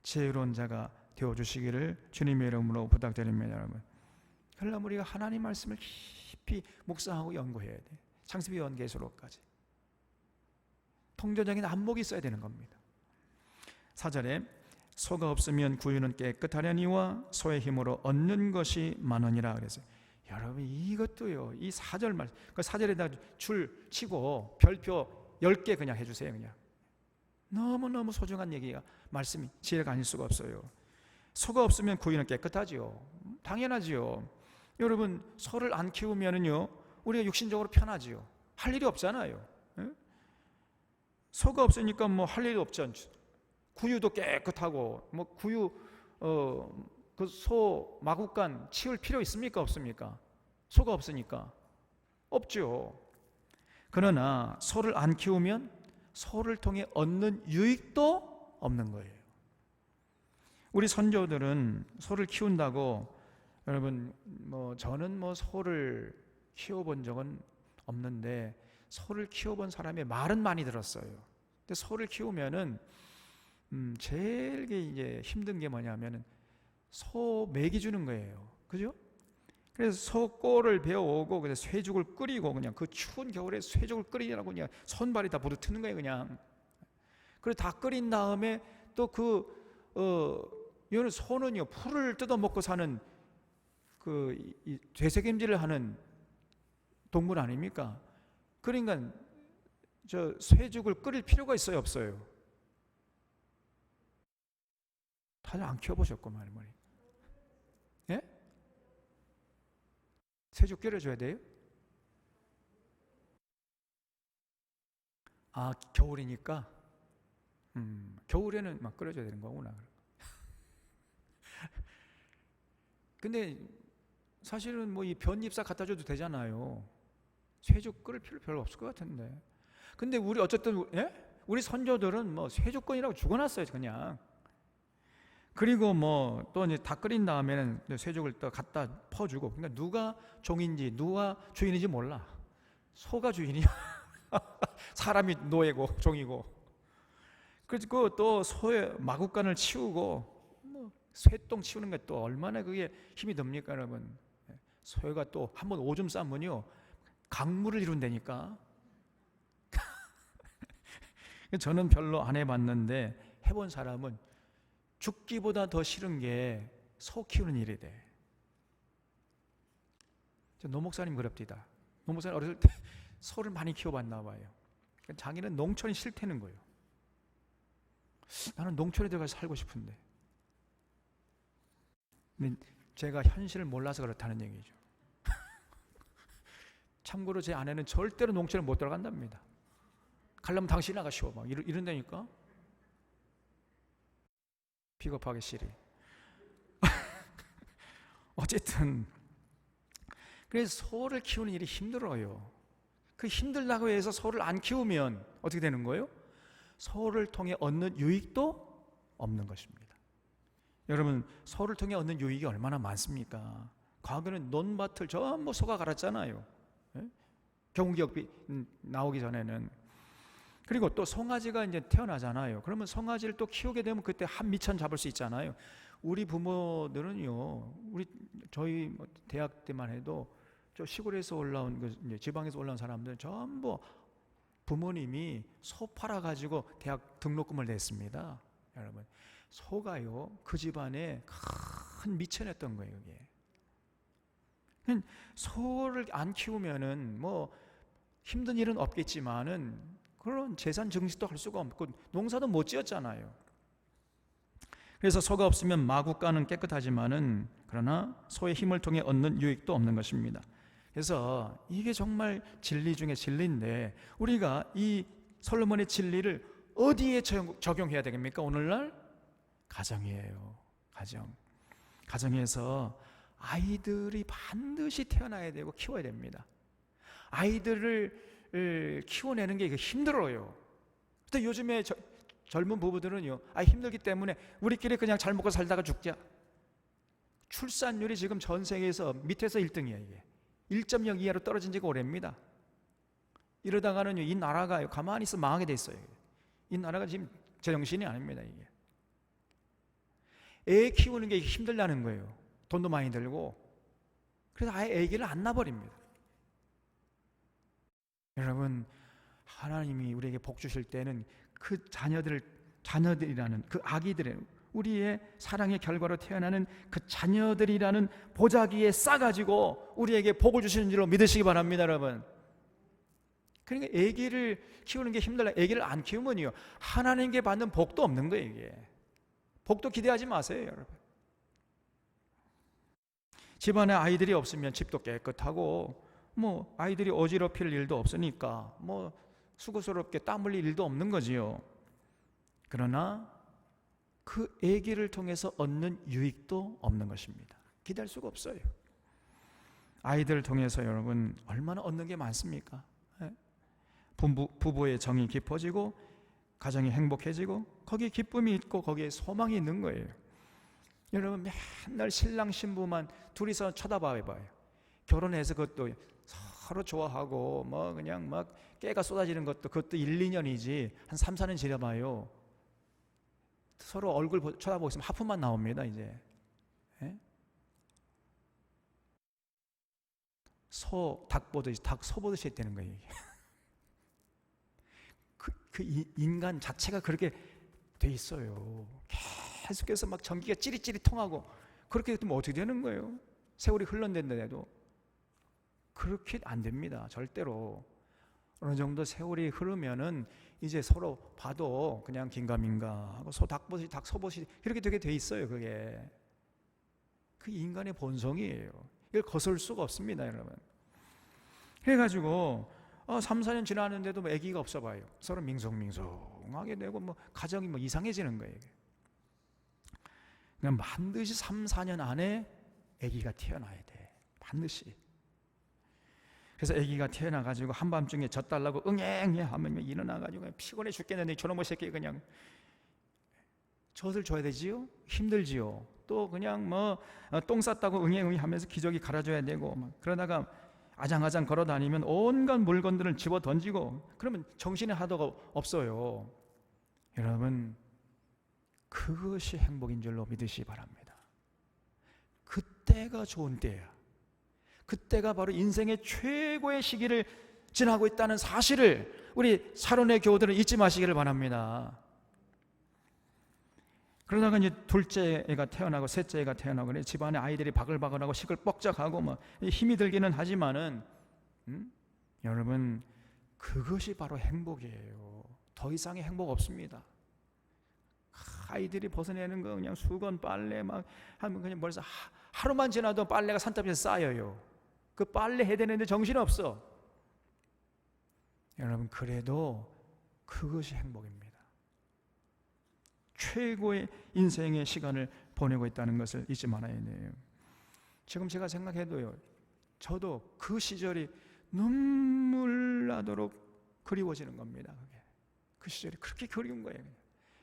지혜로운 자가 되어주시기를 주님의 이름으로 부탁드립니다. 여러분, 그러려면 우리가 하나님 말씀을 깊이 묵상하고 연구해야 돼. 창세기 요한계시록까지 통전적인 안목이 있어야 되는 겁니다. 4절에 소가 없으면 구유는 깨끗하려니와 소의 힘으로 얻는 것이 많으니라 그랬어요. 여러분 이것도요, 이 4절 말씀, 그 4절에다 줄 치고 별표 10개 그냥 해주세요. 그냥 너무너무 소중한 얘기가 말씀이 지혜가 아닐 수가 없어요. 소가 없으면 구유는 깨끗하지요. 당연하지요. 여러분 소를 안 키우면은요 우리가 육신적으로 편하지요. 할 일이 없잖아요. 소가 없으니까 뭐 할 일이 없죠. 구유도 깨끗하고 뭐 구유 그 소 마구간 치울 필요 있습니까 없습니까? 소가 없으니까 없죠. 그러나 소를 안 키우면 소를 통해 얻는 유익도 없는 거예요. 우리 선조들은 소를 키운다고, 여러분 뭐 저는 뭐 소를 키워본 적은 없는데 소를 키워본 사람의 말은 많이 들었어요. 근데 소를 키우면은 제일 이제 힘든 게 뭐냐면은 소 먹이 주는 거예요. 그죠? 그래서 소꼬를 베어오고 그래서 쇠죽을 끓이고 그냥 그 추운 겨울에 쇠죽을 끓이라고 그냥 손발이 다 부르트는 거예요 그냥. 그리고 다 끓인 다음에 또 이거는 소는요 풀을 뜯어 먹고 사는 이 되새김질을 하는 동물 아닙니까? 그러니까 저 쇠죽을 끓일 필요가 있어요 없어요? 다들 안 키워보셨구만 말이에요. 예? 쇠죽 끓여줘야 돼요? 아 겨울이니까 겨울에는 막 끓여줘야 되는 거구나. 근데 사실은 뭐 이 변잎사 갖다 줘도 되잖아요. 쇠죽 끓일 필요 별로 없을 것 같은데. 근데 우리 어쨌든 예? 우리 선조들은 뭐 쇠죽건이라고 죽어놨어요 그냥. 그리고 뭐 또 이제 다 끓인 다음에는 쇠죽을 또 갖다 퍼주고. 그러니까 누가 종인지 누가 주인인지 몰라. 소가 주인이야. 사람이 노예고 종이고. 그리고 또 소의 마구간을 치우고 뭐 쇠똥 치우는 게 또 얼마나 그게 힘이 듭니까 여러분. 소가 또 한번 오줌 싸면요 강물을 이룬다니까. 저는 별로 안 해봤는데 해본 사람은 죽기보다 더 싫은 게 소 키우는 일이래. 노 목사님 그럽디다. 노 목사님 어렸을 때 소를 많이 키워봤나 봐요. 자기는 농촌이 싫다는 거예요. 나는 농촌에 들어가서 살고 싶은데. 근데 제가 현실을 몰라서 그렇다는 얘기죠. 참고로 제 아내는 절대로 농촌에 못 들어간답니다. 가려면 당신이 나가시오 막 이런다니까. 비겁하게 시리. 어쨌든 그래서 소를 키우는 일이 힘들어요. 그 힘들다고 해서 소를 안 키우면 어떻게 되는 거예요? 소를 통해 얻는 유익도 없는 것입니다. 여러분 소를 통해 얻는 유익이 얼마나 많습니까? 과거에는 논밭을 전부 소가 갈았잖아요. 경운기역비 나오기 전에는. 그리고 또 송아지가 이제 태어나잖아요. 그러면 송아지를 또 키우게 되면 그때 한 미천 잡을 수 있잖아요. 우리 부모들은요, 저희 대학 때만 해도 저 시골에서 올라온 지방에서 올라온 사람들은 전부 부모님이 소 팔아가지고 대학 등록금을 냈습니다. 여러분 소가요 그 집안에 큰 미천이었던 거예요. 이게 소를 안 키우면은 뭐 힘든 일은 없겠지만은 그런 재산 증식도 할 수가 없고 농사도 못 지었잖아요. 그래서 소가 없으면 마구간은 깨끗하지만은 그러나 소의 힘을 통해 얻는 유익도 없는 것입니다. 그래서 이게 정말 진리 중에 진리인데 우리가 이 솔로몬의 진리를 어디에 적용해야 되겠습니까? 오늘날 가정이에요. 가정에서 아이들이 반드시 태어나야 되고 키워야 됩니다. 아이들을 키워내는 게 힘들어요. 근데 요즘에 젊은 부부들은요, 힘들기 때문에 우리끼리 그냥 잘 먹고 살다가 죽자. 출산율이 지금 전 세계에서 밑에서 1등이에요. 이게 1.0 이하로 떨어진 지가 오래입니다. 이러다가는요, 이 나라가 가만히 있어 망하게 돼 있어요. 이 나라가 지금 제정신이 아닙니다. 이게 애 키우는 게 힘들다는 거예요. 돈도 많이 들고. 그래서 아예 애기를 안 낳아버립니다. 여러분, 하나님이 우리에게 복 주실 때는 그 자녀들이라는 그 아기들의 우리의 사랑의 결과로 태어나는 그 자녀들이라는 보자기에 싸가지고 우리에게 복을 주시는 줄로 믿으시기 바랍니다, 여러분. 그러니까 아기를 키우는 게 힘들다. 아기를 안 키우면요, 하나님께 받는 복도 없는 거예요. 이게 복도 기대하지 마세요, 여러분. 집안에 아이들이 없으면 집도 깨끗하고 뭐 아이들이 어지럽힐 일도 없으니까 뭐 수고스럽게 땀 흘릴 일도 없는 거지요. 그러나 그 아기를 통해서 얻는 유익도 없는 것입니다. 기대할 수가 없어요. 아이들을 통해서 여러분 얼마나 얻는 게 많습니까? 부부의 정이 깊어지고 가정이 행복해지고 거기에 기쁨이 있고 거기에 소망이 있는 거예요. 여러분 맨날 신랑 신부만 둘이서 쳐다봐봐요. 결혼해서 그것도 서로 좋아하고 뭐 그냥 막 깨가 쏟아지는 그것도 1, 2년이지 한 3, 4년 지나봐요. 서로 얼굴 쳐다보고 있으면 하품만 나옵니다. 이제 닭 보듯이, 닭 소 보듯이 했다는 거예요. 인간 자체가 그렇게 돼 있어요. 계속해서 막 전기가 찌릿찌릿 통하고 그렇게 되면 어떻게 되는 거예요? 세월이 흘렀는데도 그렇게 안 됩니다. 절대로. 어느 정도 세월이 흐르면은 이제 서로 봐도 그냥 긴가민가 하고 닭 보듯이, 닭 소 보듯이 이렇게 되게 돼 있어요. 그게 그 인간의 본성이에요. 이걸 거슬 수가 없습니다, 여러분. 그래가지고 3, 4년 지났는데도 뭐 아기가 없어 봐요. 서로 밍숭밍숭하게 되고 뭐 가정이 뭐 이상해지는 거예요. 그러니까 반드시 3, 4년 안에 아기가 태어나야 돼. 반드시. 그래서 아기가 태어나가지고 한밤중에 젖 달라고 응애응애 하면 일어나가지고 피곤해 죽겠는데 저놈의 새끼 그냥 젖을 줘야 되지요? 힘들지요. 또 그냥 뭐 똥 쌌다고 응애응애 하면서 기저귀 갈아줘야 되고 막 그러다가 아장아장 걸어 다니면 온갖 물건들을 집어 던지고 그러면 정신이 하나도 없어요. 여러분, 그것이 행복인 줄로 믿으시기 바랍니다. 그때가 좋은 때야. 그때가 바로 인생의 최고의 시기를 지나고 있다는 사실을 우리 사론의 교우들은 잊지 마시기를 바랍니다. 그러다가 이제 둘째 애가 태어나고 셋째 애가 태어나고 집안에 아이들이 바글바글하고 시끌뻑적하고 뭐 힘이 들기는 하지만은 여러분, 그것이 바로 행복이에요. 더 이상의 행복 없습니다. 아이들이 벗어내는 거 그냥 수건 빨래 막 하면 그냥 벌써 하루만 지나도 빨래가 산더미에 쌓여요. 그 빨래 해야 되는데 정신 없어. 여러분, 그래도 그것이 행복입니다. 최고의 인생의 시간을 보내고 있다는 것을 잊지 말아야 돼요. 지금 제가 생각해도요, 저도 그 시절이 눈물 나도록 그리워지는 겁니다. 그 시절이 그렇게 그리운 거예요.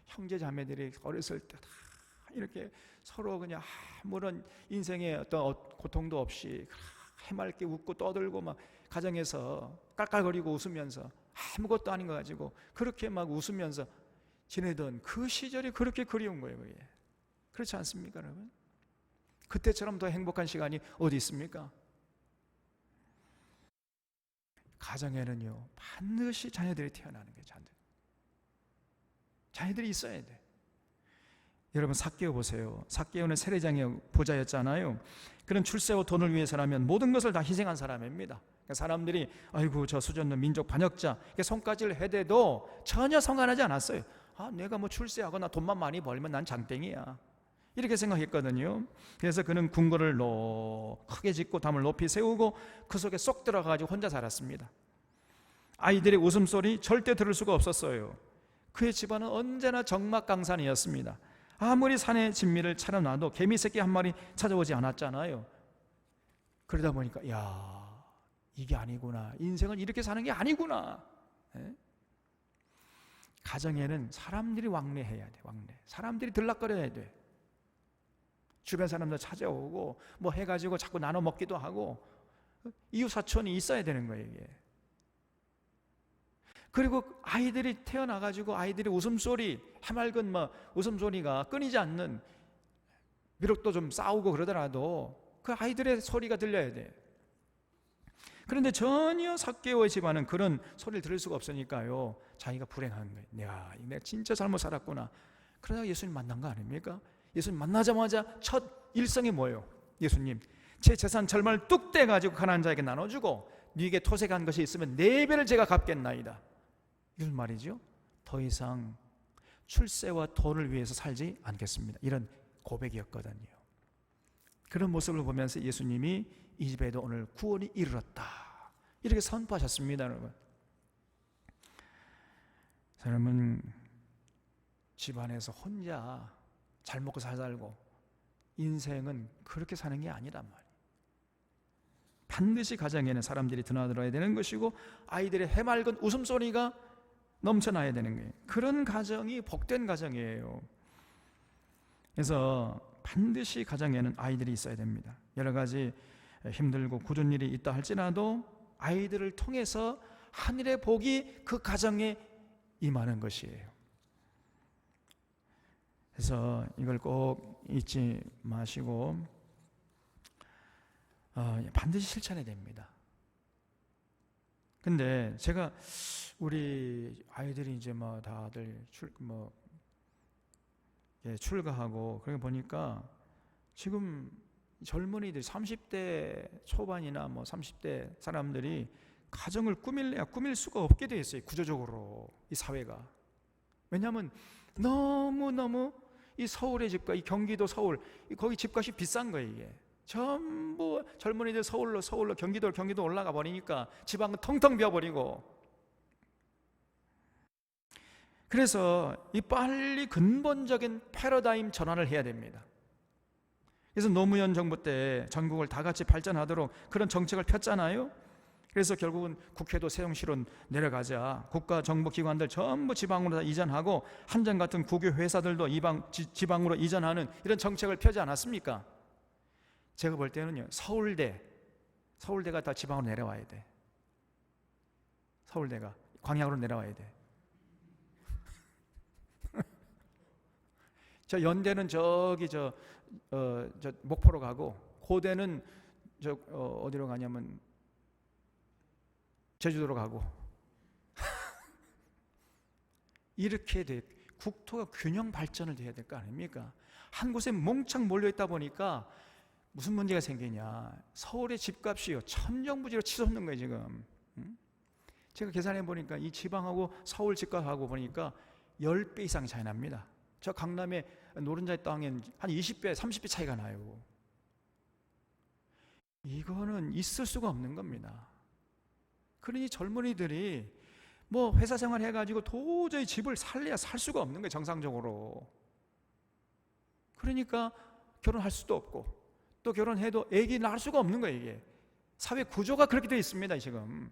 형제 자매들이 어렸을 때 다 이렇게 서로 그냥 아무런 인생의 어떤 고통도 없이 해맑게 웃고 떠들고 막 가정에서 깔깔거리고 웃으면서 아무것도 아닌 거 가지고 그렇게 막 웃으면서 지내던 그 시절이 그렇게 그리운 거예요. 그게. 그렇지 않습니까, 여러분? 그때처럼 더 행복한 시간이 어디 있습니까? 가정에는요, 반드시 자녀들이 태어나는 거예요. 자녀들이 있어야 돼. 여러분, 삭개오 보세요. 삭개오는 세례장의 부자였잖아요. 그런 출세와 돈을 위해서라면 모든 것을 다 희생한 사람입니다. 그러니까 사람들이 아이고 저 수전는 민족 반역자 손가지를 해대도 전혀 상관하지 않았어요. 내가 뭐 출세하거나 돈만 많이 벌면 난 장땡이야, 이렇게 생각했거든요. 그래서 그는 궁궐을 크게 짓고 담을 높이 세우고 그 속에 쏙 들어가가지고 혼자 살았습니다. 아이들의 웃음소리 절대 들을 수가 없었어요. 그의 집안은 언제나 적막강산이었습니다. 아무리 산의 진미를 차려놔도 개미 새끼 한 마리 찾아오지 않았잖아요. 그러다 보니까 야, 이게 아니구나, 인생은 이렇게 사는 게 아니구나. 가정에는 사람들이 왕래해야 돼. 사람들이 들락거려야 돼. 주변 사람들 찾아오고 뭐 해가지고 자꾸 나눠 먹기도 하고 이웃 사촌이 있어야 되는 거예요, 이게. 그리고 아이들이 태어나가지고 아이들이 웃음소리, 해맑은 웃음소리가 끊이지 않는, 비록 또 좀 싸우고 그러더라도 그 아이들의 소리가 들려야 돼. 그런데 전혀 삭개오의 집안은 그런 소리를 들을 수가 없으니까요, 자기가 불행한 거예요. 내가 진짜 잘못 살았구나. 그러다가 예수님 만난 거 아닙니까? 예수님 만나자마자 첫 일성이 뭐예요? 예수님, 제 재산 절반을 뚝 떼가지고 가난한 자에게 나눠주고 네게 토색한 것이 있으면 4배를 제가 갚겠나이다. 이런 말이죠. 더 이상 출세와 돈을 위해서 살지 않겠습니다, 이런 고백이었거든요. 그런 모습을 보면서 예수님이 이 집에도 오늘 구원이 이르렀다, 이렇게 선포하셨습니다. 여러분, 집안에서 혼자 잘 먹고 잘 살고 인생은 그렇게 사는 게 아니란 말이에요. 반드시 가정에는 사람들이 드나들어야 되는 것이고 아이들의 해맑은 웃음소리가 넘쳐나야 되는 거예요. 그런 가정이 복된 가정이에요. 그래서 반드시 가정에는 아이들이 있어야 됩니다. 여러 가지 힘들고 굳은 일이 있다 할지라도 아이들을 통해서 하늘의 복이 그 가정에 임하는 것이에요. 그래서 이걸 꼭 잊지 마시고 반드시 실천해야 됩니다. 근데 제가 우리 아이들이 이제 뭐 다들 출가하고 그러고 보니까 지금 젊은이들 30대 초반이나 뭐 30대 사람들이 가정을 꾸밀 수가 없게 돼 있어요. 구조적으로 이 사회가. 왜냐하면 너무너무 이 서울의 집과 이 경기도 서울 거기 집값이 비싼 거예요. 이게 전부 젊은이들 서울로 경기도 올라가 버리니까 지방은 텅텅 비어버리고. 그래서 이 빨리 근본적인 패러다임 전환을 해야 됩니다. 그래서 노무현 정부 때 전국을 다 같이 발전하도록 그런 정책을 폈잖아요. 그래서 결국은 국회도 세종시로 내려가자 국가 정부 기관들 전부 지방으로 다 이전하고 한전 같은 국유 회사들도 지방으로 이전하는 이런 정책을 펴지 않았습니까? 제가 볼 때는요, 서울대가 다 지방으로 내려와야 돼. 서울대가 광양으로 내려와야 돼. 저 연대는 저기 저 목포로 가고, 고대는 어디로 가냐면 제주도로 가고. 이렇게 돼. 국토가 균형 발전을 해야 될 거 아닙니까? 한 곳에 몽창 몰려 있다 보니까 무슨 문제가 생기냐? 서울의 집값이요, 천정부지로 치솟는 거예요 지금. 제가 계산해 보니까 이 지방하고 서울 집값하고 보니까 10배 이상 차이 납니다. 저 강남의 노른자의 땅엔 한 20배, 30배 차이가 나요. 이거는 있을 수가 없는 겁니다. 그러니 젊은이들이 뭐 회사 생활 해가지고 도저히 집을 살래야 살 수가 없는 거예요, 정상적으로. 그러니까 결혼할 수도 없고, 또 결혼해도 애기 낳을 수가 없는 거예요. 이게 사회 구조가 그렇게 되어 있습니다 지금.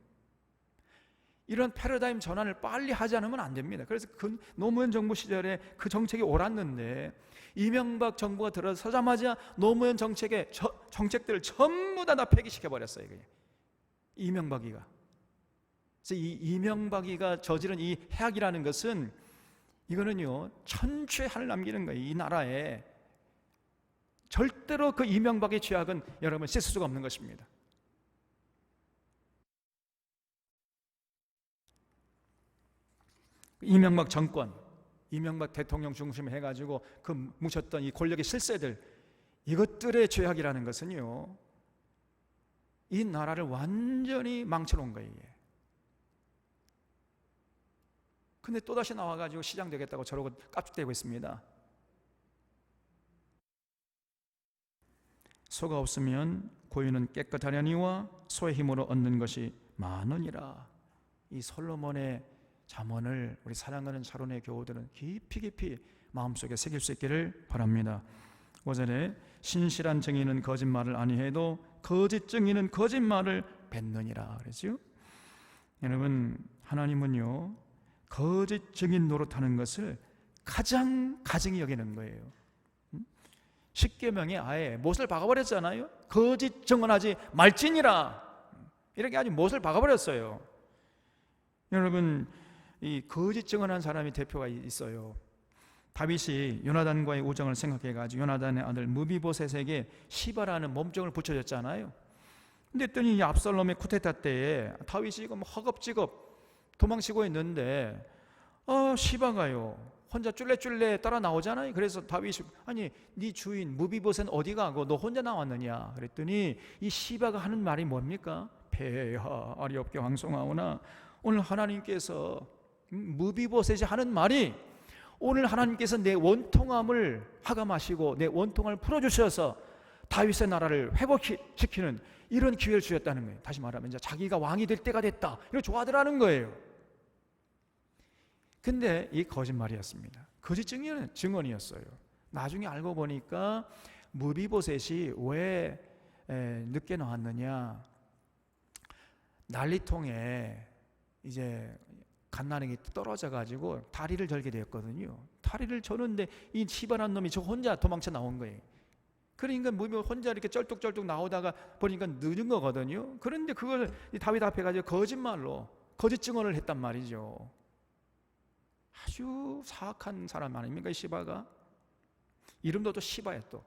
이런 패러다임 전환을 빨리 하지 않으면 안 됩니다. 그래서 그 노무현 정부 시절에 그 정책이 옳았는데, 이명박 정부가 들어서자마자 노무현 정책들을 전부 다 폐기시켜 버렸어요. 이명박이가. 그래서 이 이명박이가 저지른 이 해악이라는 것은, 이거는요 천추의 한을 남기는 거예요. 이 나라에 절대로 그 이명박의 죄악은 여러분 씻을 수가 없는 것입니다. 이명박 정권, 이명박 대통령 중심 해가지고 그 뭉쳤던 이 권력의 실세들, 이것들의 죄악이라는 것은요, 이 나라를 완전히 망쳐놓은 거예요. 근데 또다시 나와가지고 시장 되겠다고 저러고 깝죽대고 있습니다. 소가 없으면 고유는 깨끗하려니와 소의 힘으로 얻는 것이 많으니라. 이 솔로몬의 잠언을 우리 사랑하는 sharon의 교우들은 깊이 마음속에 새길 수 있기를 바랍니다. 5절에 신실한 증인은 거짓말을 아니해도 거짓 증인은 거짓말을 뱉느니라 그러죠. 여러분, 하나님은요 거짓 증인 노릇하는 것을 가장 가증히 여기는 거예요. 십계명에 아예 못을 박아버렸잖아요. 거짓 증언하지 말지니라, 이렇게 아주 못을 박아버렸어요. 여러분, 이 거짓 증언한 사람이 대표가 있어요. 다윗이 요나단과의 우정을 생각해가지고 요나단의 아들 무비보셋에게 시바라는 몸종을 붙여줬잖아요. 근데 했더니 압살롬의 쿠데타 때에 다윗이 이거 허겁지겁 도망치고 있는데 시바가요 혼자 쫄래쫄래 따라 나오잖아요. 그래서 다윗이, 아니 네 주인 무비보셋은 어디 가고 너 혼자 나왔느냐 그랬더니 이 시바가 하는 말이 뭡니까? 폐하 아리옵게 황송하오나, 오늘 하나님께서 무비보셋이 하는 말이, 오늘 하나님께서 내 원통함을 하감하시고 내 원통함을 풀어주셔서 다윗의 나라를 회복시키는 이런 기회를 주셨다는 거예요. 다시 말하면 이제 자기가 왕이 될 때가 됐다, 이걸 좋아하더라는 거예요. 근데 이 거짓말이었습니다. 거짓 증언이었어요. 나중에 알고 보니까 무비보셋이 왜 늦게 나왔느냐, 난리통에 이제 갓난아기 떨어져 가지고 다리를 절게 되었거든요. 다리를 저는데 이 시바란 놈이 저 혼자 도망쳐 나온 거예요. 그러니까 혼자 이렇게 쩔뚝쩔뚝 나오다가 보니까 늦은 거거든요. 그런데 그걸 다윗 앞에 가지고 거짓말로 거짓 증언을 했단 말이죠. 아주 사악한 사람 아닙니까, 이 시바가? 이름도 또 시바야. 또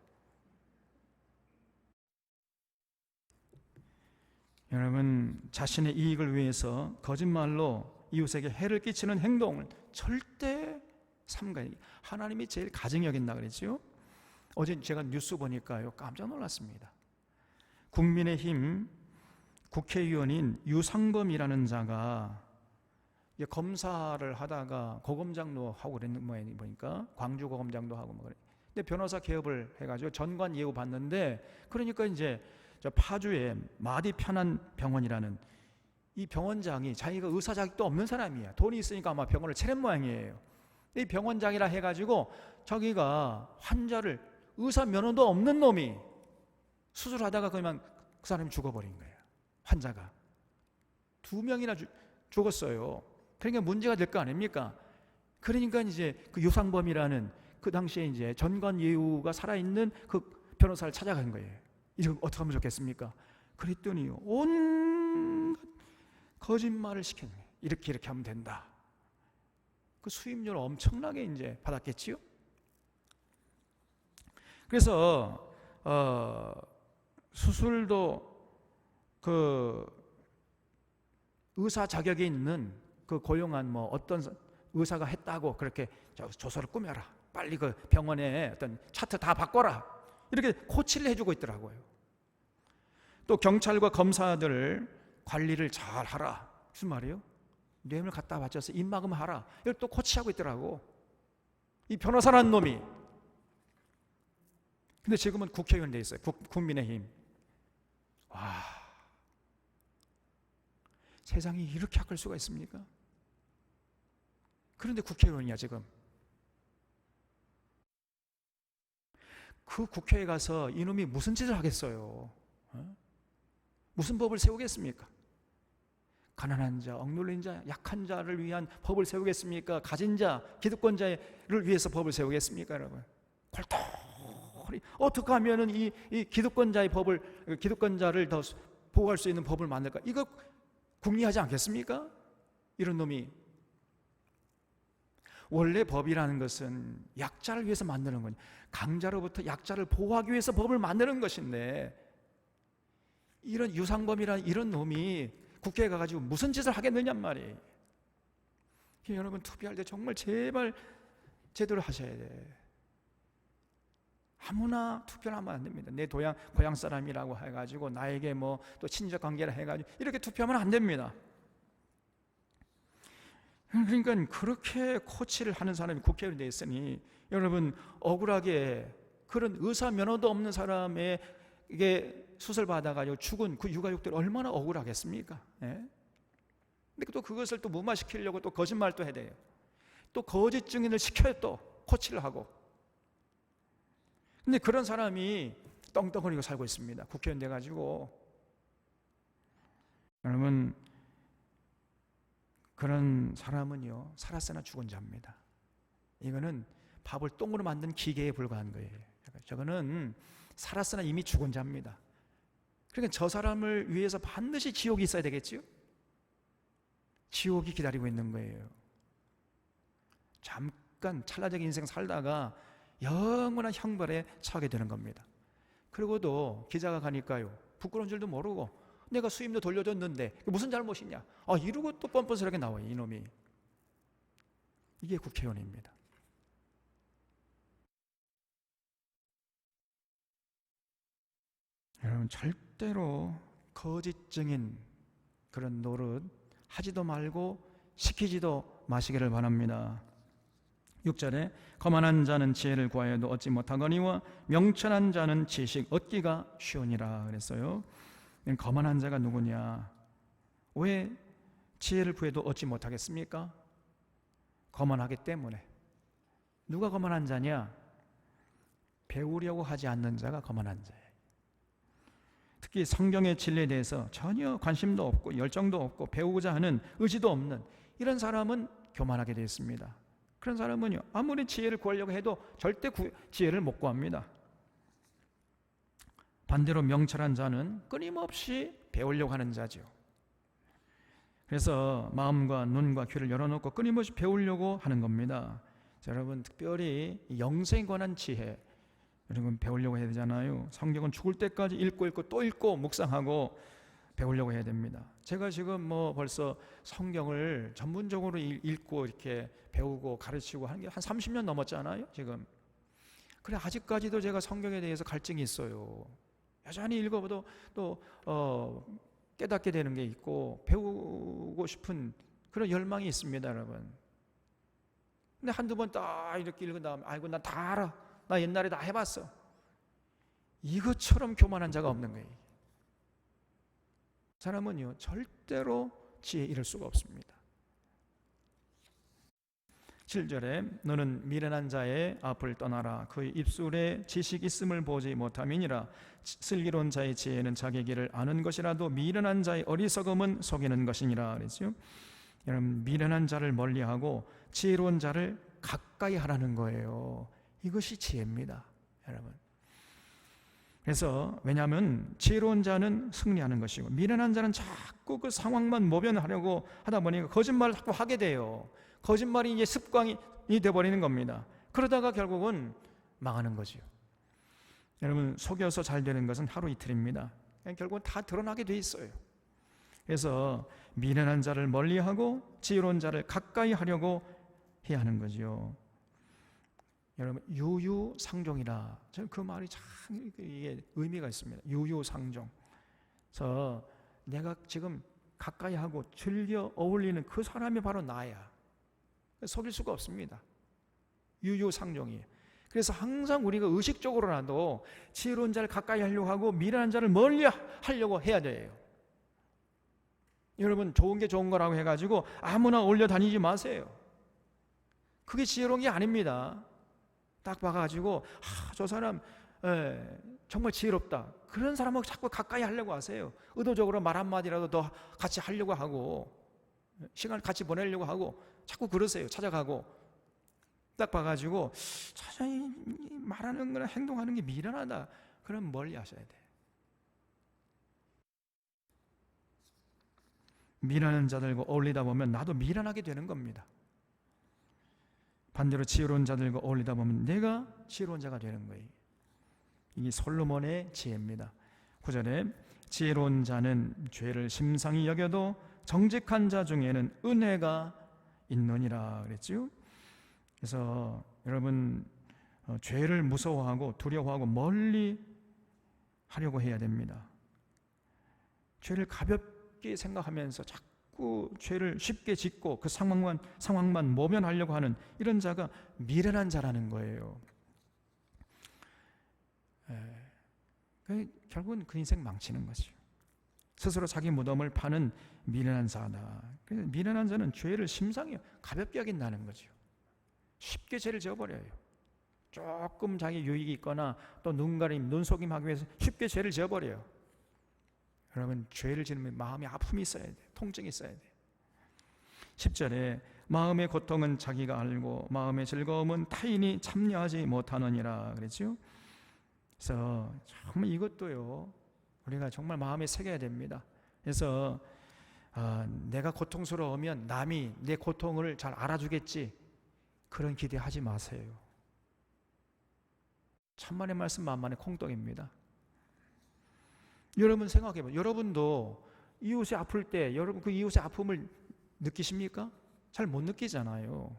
여러분, 자신의 이익을 위해서 거짓말로 이웃에게 해를 끼치는 행동을 절대 삼가해. 하나님이 제일 가증히 여긴다 그랬죠. 어제 제가 뉴스 보니까요, 깜짝 놀랐습니다. 국민의힘 국회의원인 유상범이라는 자가 검사를 하다가 고검장도 하고 그랬는 모양이 보니까 광주 고검장도 하고 뭐 그래. 근데 변호사 개업을 해가지고 전관 예우 받는데, 그러니까 이제 저 파주의 마디 편한 병원이라는 이 병원장이 자기가 의사 자격도 없는 사람이야. 돈이 있으니까 아마 병원을 차린 모양이에요. 이 병원장이라 해가지고 자기가 환자를, 의사 면허도 없는 놈이 수술하다가 그냥 그 사람이 죽어버린 거예요. 환자가 2명이나 죽었어요. 그러니까 문제가 될 거 아닙니까? 그러니까 이제 그 유상범이라는 그 당시에 이제 전관 예우가 살아있는 그 변호사를 찾아간 거예요. 이거 어떻게 하면 좋겠습니까? 그랬더니 온 거짓말을 시켰네. 이렇게 하면 된다. 그 수임료를 엄청나게 이제 받았겠지요. 그래서 수술도 그 의사 자격이 있는 그 고용한 뭐 어떤 의사가 했다고 그렇게 조서를 꾸며라. 빨리 그 병원에 어떤 차트 다 바꿔라. 이렇게 코치를 해주고 있더라고요. 또 경찰과 검사들 관리를 잘 하라. 무슨 말이에요? 뇌물 갖다 바쳐서 입막음 하라. 이걸 또 코치하고 있더라고. 이 변호사라는 놈이. 근데 지금은 국회의원 돼 있어요. 국민의힘. 와, 세상이 이렇게 악할 수가 있습니까? 그런데 국회의원이야 지금. 그 국회에 가서 이놈이 무슨 짓을 하겠어요? 무슨 법을 세우겠습니까? 가난한 자, 억눌린 자, 약한 자를 위한 법을 세우겠습니까? 가진 자, 기득권자를 위해서 법을 세우겠습니까? 여러분, 골똘히 어떻게 하면은 이 기득권자의 법을, 기득권자를 더 보호할 수 있는 법을 만들까? 이거 궁리하지 않겠습니까? 이런 놈이. 원래 법이라는 것은 약자를 위해서 만드는 거니, 강자로부터 약자를 보호하기 위해서 법을 만드는 것인데, 이런 유상범이라는 이런 놈이 국회에 가가지고 무슨 짓을 하겠느냔 말이에요. 여러분, 투표할 때 정말 제발 제대로 하셔야 돼. 아무나 투표를 하면 안 됩니다. 내 고향 사람이라고 해가지고 나에게 뭐 또 친족 관계라 해가지고 이렇게 투표하면 안 됩니다. 그러니까 그렇게 코치를 하는 사람이 국회의원이 되어 있으니, 여러분, 억울하게 그런 의사 면허도 없는 사람에게 수술 받아가지고 죽은 그 유가족들 얼마나 억울하겠습니까? 예? 근데 또 그것을 또 무마시키려고 또 거짓말도 해야 돼요. 또 거짓 증인을 시켜요. 또 코치를 하고. 근데 그런 사람이 떵떵거리고 살고 있습니다. 국회의원 돼가지고. 여러분, 그런 사람은요, 살았으나 죽은 자입니다. 이거는 밥을 똥으로 만든 기계에 불과한 거예요. 저거는 살았으나 이미 죽은 자입니다. 그러니까 저 사람을 위해서 반드시 지옥이 있어야 되겠지요? 지옥이 기다리고 있는 거예요. 잠깐 찰나적인 인생 살다가 영원한 형벌에 처하게 되는 겁니다. 그리고도 기자가 가니까요, 부끄러운 줄도 모르고 내가 수임료 돌려줬는데 무슨 잘못이냐, 이러고 또 뻔뻔스럽게 나와요, 이놈이. 이게 국회의원입니다. 여러분, 절대로 거짓 증인 그런 노릇 하지도 말고 시키지도 마시기를 바랍니다. 6절에 거만한 자는 지혜를 구하여도 얻지 못하거니와 명철한 자는 지식 얻기가 쉬우니라 그랬어요. 거만한 자가 누구냐? 왜 지혜를 구해도 얻지 못하겠습니까? 거만하기 때문에. 누가 거만한 자냐? 배우려고 하지 않는 자가 거만한 자예요. 특히 성경의 진리에 대해서 전혀 관심도 없고 열정도 없고 배우고자 하는 의지도 없는 이런 사람은 교만하게 되어 있습니다. 그런 사람은요, 아무리 지혜를 구하려고 해도 절대 지혜를 못 구합니다. 반대로 명철한 자는 끊임없이 배우려고 하는 자죠. 그래서 마음과 눈과 귀를 열어놓고 끊임없이 배우려고 하는 겁니다. 자, 여러분, 특별히 영생에 관한 지혜, 여러분 배우려고 해야 되잖아요. 성경은 죽을 때까지 읽고 또 읽고 묵상하고 배우려고 해야 됩니다. 제가 지금 뭐 벌써 성경을 전문적으로 읽고 이렇게 배우고 가르치고 하는 게 한 30년 넘었잖아요, 지금. 그래, 아직까지도 제가 성경에 대해서 갈증이 있어요. 여전히 읽어봐도 또 깨닫게 되는 게 있고 배우고 싶은 그런 열망이 있습니다, 여러분. 근데 한두 번 딱 이렇게 읽은 다음에 아이고 난 다 알아, 나 옛날에 다 해봤어, 이것처럼 교만한 자가 없는 거예요. 사람은요 절대로 지혜에 이를 수가 없습니다. 7절에 너는 미련한 자의 앞을 떠나라. 그의 입술에 지식 있음을 보지 못함이니라. 슬기로운 자의 지혜는 자기 길을 아는 것이라도 미련한 자의 어리석음은 속이는 것이니라 그랬죠. 여러분, 미련한 자를 멀리하고 지혜로운 자를 가까이 하라는 거예요. 이것이 지혜입니다, 여러분. 그래서 왜냐하면 지혜로운 자는 승리하는 것이고 미련한 자는 자꾸 그 상황만 모면하려고 하다 보니까 거짓말을 자꾸 하게 돼요. 거짓말이 이제 습관이 되어버리는 겁니다. 그러다가 결국은 망하는 거죠. 여러분, 속여서 잘 되는 것은 하루 이틀입니다. 결국은 다 드러나게 돼 있어요. 그래서 미련한 자를 멀리하고 지혜로운 자를 가까이 하려고 해야 하는 거죠. 여러분, 유유상종이라, 저는 그 말이 참 이게 의미가 있습니다. 유유상종. 그래서 내가 지금 가까이 하고 즐겨 어울리는 그 사람이 바로 나야. 속일 수가 없습니다. 유유상종이에요. 그래서 항상 우리가 의식적으로라도 지혜로운 자를 가까이 하려고 하고 미련한 자를 멀리 하려고 해야 돼요. 여러분, 좋은 게 좋은 거라고 해가지고 아무나 올려 다니지 마세요. 그게 지혜로운 게 아닙니다. 딱 봐가지고 저 사람 정말 지혜롭다, 그런 사람하고 자꾸 가까이 하려고 하세요. 의도적으로 말 한마디라도 더 같이 하려고 하고 시간을 같이 보내려고 하고 자꾸 그러세요. 찾아가고 딱 봐가지고 저 사람이 말하는 거나 행동하는 게 미련하다, 그럼 멀리 하셔야 돼요. 미련한 자들과 어울리다 보면 나도 미련하게 되는 겁니다. 반대로 지혜로운 자들과 어울리다 보면 내가 지혜로운 자가 되는 거예요. 이게 솔로몬의 지혜입니다. 9절에 지혜로운 자는 죄를 심상히 여겨도 정직한 자 중에는 은혜가 있느니라 그랬죠. 그래서 여러분, 죄를 무서워하고 두려워하고 멀리 하려고 해야 됩니다. 죄를 가볍게 생각하면서 자꾸 죄를 쉽게 짓고 그 상황만 모면하려고 하는 이런 자가 미련한 자라는 거예요. 결국은 그 인생 망치는 거죠. 스스로 자기 무덤을 파는 미련한 자다. 미련한 자는 죄를 심상히 가볍게 여긴다는 거죠. 쉽게 죄를 지어버려요. 조금 자기 유익이 있거나 또 눈가림, 눈속임 하기 위해서 쉽게 죄를 지어버려요. 여러분, 죄를 지으면 마음에 아픔이 있어야 돼요. 통증이 있어야 돼요. 10절에 마음의 고통은 자기가 알고 마음의 즐거움은 타인이 참여하지 못하느니라 그랬죠. 그래서 정말 이것도요, 우리가 정말 마음에 새겨야 됩니다. 그래서 내가 고통스러우면 남이 내 고통을 잘 알아주겠지, 그런 기대하지 마세요. 천만의 말씀 만만의 콩떡입니다. 여러분 생각해봐요. 여러분도 이웃이 아플 때 여러분 그 이웃의 아픔을 느끼십니까? 잘 못 느끼잖아요.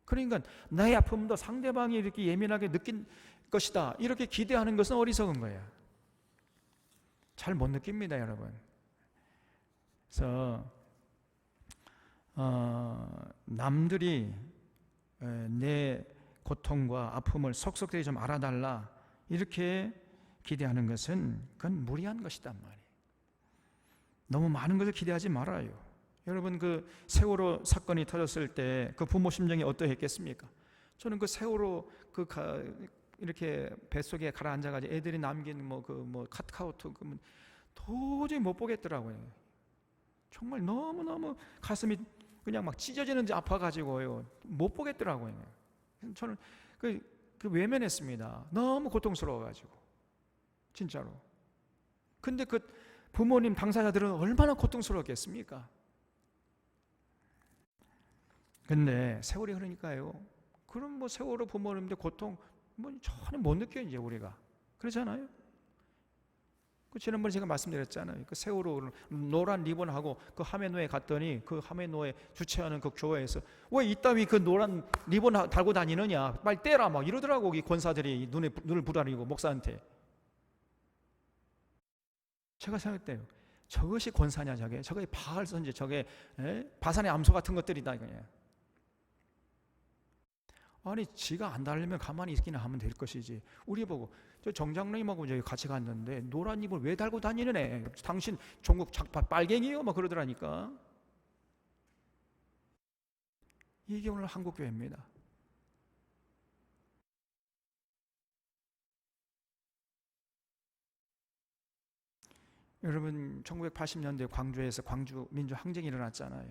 그러니까 나의 아픔도 상대방이 이렇게 예민하게 느낀 것이다, 이렇게 기대하는 것은 어리석은 거예요. 잘 못 느낍니다, 여러분. 그래서 남들이 내 고통과 아픔을 속속들이 좀 알아달라 이렇게 기대하는 것은 그건 무리한 것이단 말이에요. 너무 많은 것을 기대하지 말아요. 여러분, 그 세월호 사건이 터졌을 때 그 부모 심정이 어떠했겠습니까? 저는 그 세월호 이렇게 뱃속에 가라앉아가지고 애들이 남긴 카카오톡 도저히 못 보겠더라고요. 정말 너무너무 가슴이 그냥 막 찢어지는지 아파가지고요 못 보겠더라고요. 저는 그 외면했습니다. 너무 고통스러워가지고 진짜로. 근데 그 부모님 당사자들은 얼마나 고통스러웠겠습니까? 근데 세월이 흐르니까요, 그럼 세월호 부모님들 고통 전혀 못 느껴요 이제 우리가. 그렇잖아요. 그 지난번에 제가 말씀드렸잖아요. 그 세월호 노란 리본하고 그 하메노에 갔더니 그 하메노에 주최하는 그 교회에서 왜 이따위 그 노란 리본 달고 다니느냐, 빨리 떼라 막 이러더라고. 이 권사들이 눈을 부라리고 목사한테. 제가 생각해요. 저것이 권사냐, 저게 바알 선지, 저게 바산의 암소 같은 것들이다 이거예요. 아니 지가 안 달려면 가만히 있기나 하면 될 것이지. 우리 보고 저 정장님하고 저희 같이 갔는데 노란 입을 왜 달고 다니는 애? 당신 종국 작파 빨갱이요? 막 그러더라니까. 이게 오늘 한국교회입니다. 여러분 1980년대 광주에서 광주 민주항쟁이 일어났잖아요.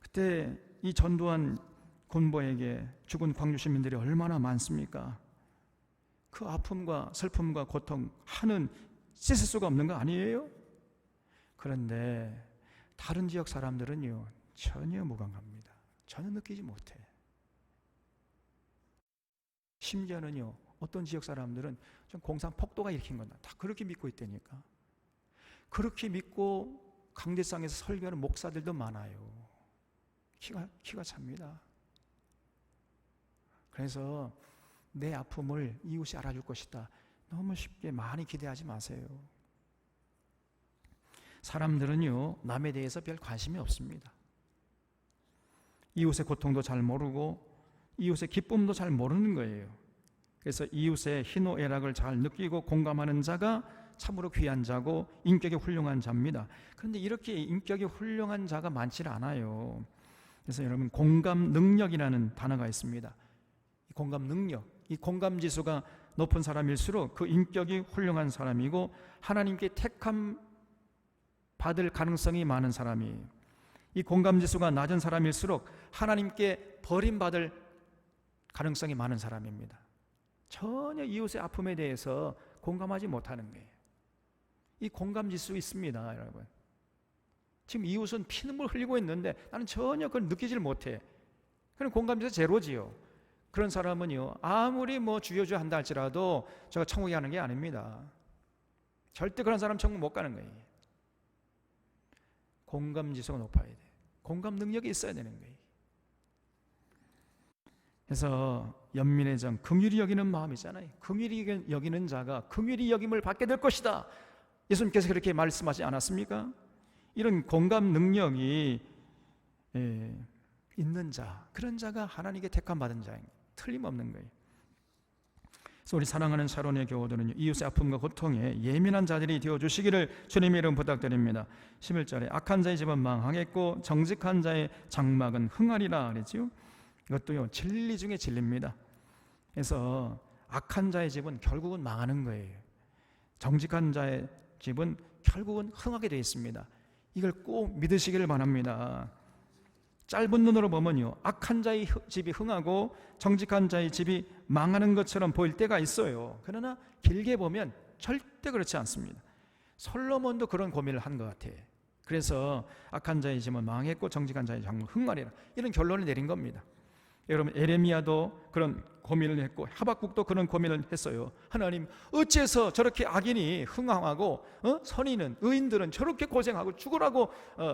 그때 이 전두환 군보에게 죽은 광주 시민들이 얼마나 많습니까? 그 아픔과 슬픔과 고통 하는 씻을 수가 없는 거 아니에요? 그런데 다른 지역 사람들은요 전혀 무감합니다. 전혀 느끼지 못해. 심지어는요 어떤 지역 사람들은 좀 공산 폭도가 일으킨 건다 다 그렇게 믿고 있다니까. 그렇게 믿고 강대상에서 설교하는 목사들도 많아요. 키가 찹니다. 그래서 내 아픔을 이웃이 알아줄 것이다. 너무 쉽게 많이 기대하지 마세요. 사람들은요 남에 대해서 별 관심이 없습니다. 이웃의 고통도 잘 모르고 이웃의 기쁨도 잘 모르는 거예요. 그래서 이웃의 희노애락을 잘 느끼고 공감하는 자가 참으로 귀한 자고 인격이 훌륭한 자입니다. 그런데 이렇게 인격이 훌륭한 자가 많지 않아요. 그래서 여러분 공감 능력이라는 단어가 있습니다. 공감 능력, 이 공감 지수가 높은 사람일수록 그 인격이 훌륭한 사람이고 하나님께 택함 받을 가능성이 많은 사람이에요. 이 공감 지수가 낮은 사람일수록 하나님께 버림받을 가능성이 많은 사람입니다. 전혀 이웃의 아픔에 대해서 공감하지 못하는 거예요. 이 공감 지수 있습니다, 여러분. 지금 이웃은 피눈물 흘리고 있는데 나는 전혀 그걸 느끼질 못해. 그럼 공감 지수 제로지요. 그런 사람은요 아무리 뭐 주여 한다 할지라도 제가 천국에 가는 게 아닙니다. 절대 그런 사람 천국 못 가는 거예요. 공감 지수가 높아야 돼. 공감 능력이 있어야 되는 거예요. 그래서 연민의 정, 긍휼히 여기는 마음이잖아요. 긍휼히 여기는 자가 긍휼히 여김을 받게 될 것이다. 예수님께서 그렇게 말씀하지 않았습니까? 이런 공감 능력이 있는 자, 그런 자가 하나님께 택함 받은 자입니다. 틀림없는 거예요. 그래서 우리 사랑하는 샤론의 교우들은 이웃의 아픔과 고통에 예민한 자들이 되어주시기를 주님의 이름 부탁드립니다. 11절에 악한 자의 집은 망하겠고 정직한 자의 장막은 흥하리라 그랬지요. 이것도요 진리 중에 진리입니다. 그래서 악한 자의 집은 결국은 망하는 거예요. 정직한 자의 집은 결국은 흥하게 되어 있습니다. 이걸 꼭 믿으시기를 바랍니다. 짧은 눈으로 보면요 악한 자의 집이 흥하고 정직한 자의 집이 망하는 것처럼 보일 때가 있어요. 그러나 길게 보면 절대 그렇지 않습니다. 솔로몬도 그런 고민을 한 것 같아. 그래서 악한 자의 집은 망했고 정직한 자의 장막은 흥하리라 이런 결론을 내린 겁니다. 여러분 에레미야도 그런 고민을 했고 하박국도 그런 고민을 했어요. 하나님 어째서 저렇게 악인이 흥황하고 선인은 의인들은 저렇게 고생하고 죽으라고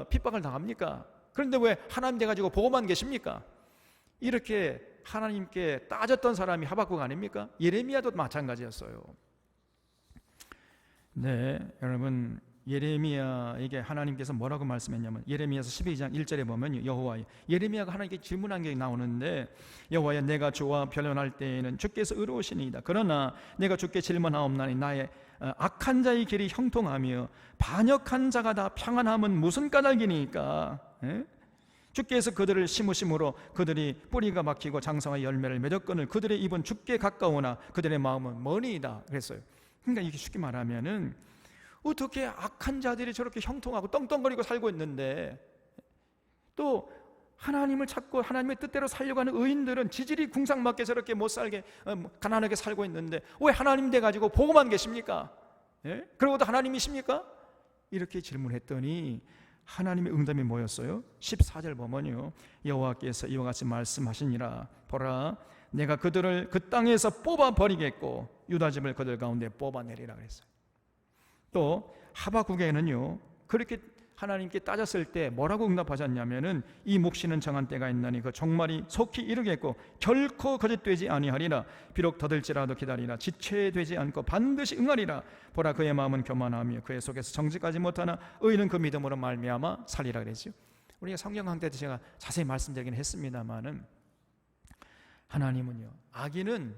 핍박을 당합니까? 그런데 왜 하나님 돼가지고 보고만 계십니까? 이렇게 하나님께 따졌던 사람이 하박국 아닙니까? 예레미야도 마찬가지였어요. 네, 여러분 예레미야에게 하나님께서 뭐라고 말씀했냐면 예레미야서 12장 1절에 보면 여호와여, 예레미야가 하나님께 질문한 게 나오는데 여호와여 내가 주와 변론할 때에는 주께서 의로우시니이다. 그러나 내가 주께 질문하옵나니 나의 악한 자의 길이 형통하며 반역한 자가 다 평안함은 무슨 까닭이니까? 주께서 그들을 심으심으로 그들이 뿌리가 막히고 장성의 열매를 맺었거늘 그들의 입은 주께 가까우나 그들의 마음은 머니이다 그랬어요. 그러니까 이게 쉽게 말하면은 어떻게 악한 자들이 저렇게 형통하고 떵떵거리고 살고 있는데 또 하나님을 찾고 하나님의 뜻대로 살려고 하는 의인들은 지질이 궁상맞게 저렇게 못 살게 가난하게 살고 있는데 왜 하나님 돼가지고 보고만 계십니까? 예? 그러고도 하나님이십니까? 이렇게 질문했더니 하나님의 응답이 뭐였어요? 14절 보면요 여호와께서 이와 같이 말씀하시니라 보라 내가 그들을 그 땅에서 뽑아버리겠고 유다집을 그들 가운데 뽑아내리라 그랬어요. 또 하바국에는요, 그렇게 하나님께 따졌을 때 뭐라고 응답하셨냐면은 이 묵시는 정한 때가 있나니 그 종말이 속히 이르겠고 결코 거짓되지 아니하리라. 비록 더딜지라도 기다리라. 지체되지 않고 반드시 응하리라. 보라, 그의 마음은 교만하며 그의 속에서 정직하지 못하나 의인은 그 믿음으로 말미암아 살리라 그랬죠. 우리가 성경 강좌 때 제가 자세히 말씀드리긴 했습니다만은 하나님은요, 악인은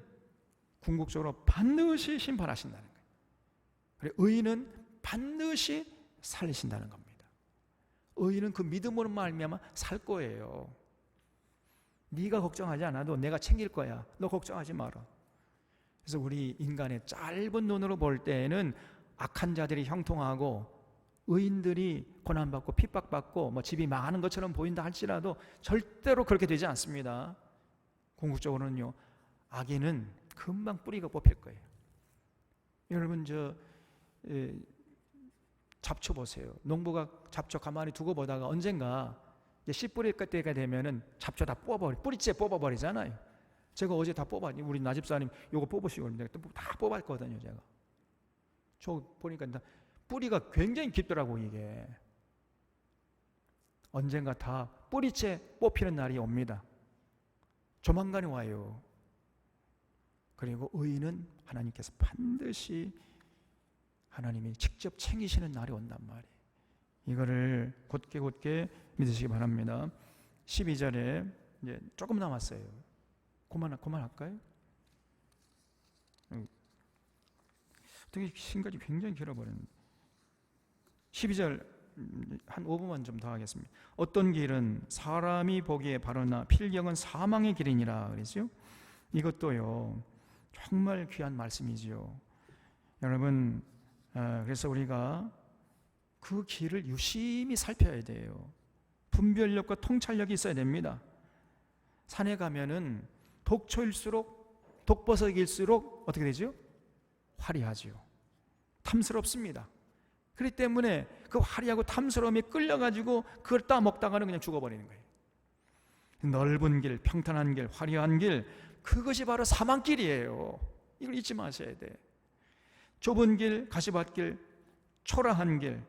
궁극적으로 반드시 심판하신다는 거예요. 그리고 의인은 반드시 살리신다는 겁니다. 의인은 그 믿음으로 말미암아 살 거예요. 네가 걱정하지 않아도 내가 챙길 거야. 너 걱정하지 마라. 그래서 우리 인간의 짧은 눈으로 볼 때에는 악한 자들이 형통하고 의인들이 고난받고 핍박받고 뭐 집이 망하는 것처럼 보인다 할지라도 절대로 그렇게 되지 않습니다. 궁극적으로는요, 악인은 금방 뿌리가 뽑힐 거예요. 여러분 잡초 보세요. 농부가 잡초 가만히 두고 보다가 언젠가 이제 씨 뿌릴 때가 되면은 잡초 다 뿌리째 뽑아버리잖아요. 제가 어제 다 뽑았니? 우리 나집사님 요거 뽑으시고 내가 다 뽑았거든요. 제가 저 보니까 뿌리가 굉장히 깊더라고. 이게 언젠가 다 뿌리째 뽑히는 날이 옵니다. 조만간에 와요. 그리고 의인은 하나님께서 반드시 하나님이 직접 챙기시는 날이 온단 말이에요. 이거를 곧게 믿으시기 바랍니다. 12절에 이제 조금 남았어요. 그만할까요? 되게 신까지 굉장히 길어버렸는데 12절 한 5분만 좀 더 하겠습니다. 어떤 길은 사람이 보기에 바르나 필경은 사망의 길이니라 그랬죠. 이것도요 정말 귀한 말씀이지요. 여러분, 그래서 우리가 그 길을 유심히 살펴야 돼요. 분별력과 통찰력이 있어야 됩니다. 산에 가면은 독초일수록 독버섯일수록 어떻게 되죠? 화려하지요. 탐스럽습니다. 그렇기 때문에 그 화려하고 탐스러움에 끌려가지고 그걸 따먹다가는 그냥 죽어버리는 거예요. 넓은 길, 평탄한 길, 화려한 길, 그것이 바로 사망길이에요. 이걸 잊지 마셔야 돼. 좁은 길, 가시밭길, 초라한 길,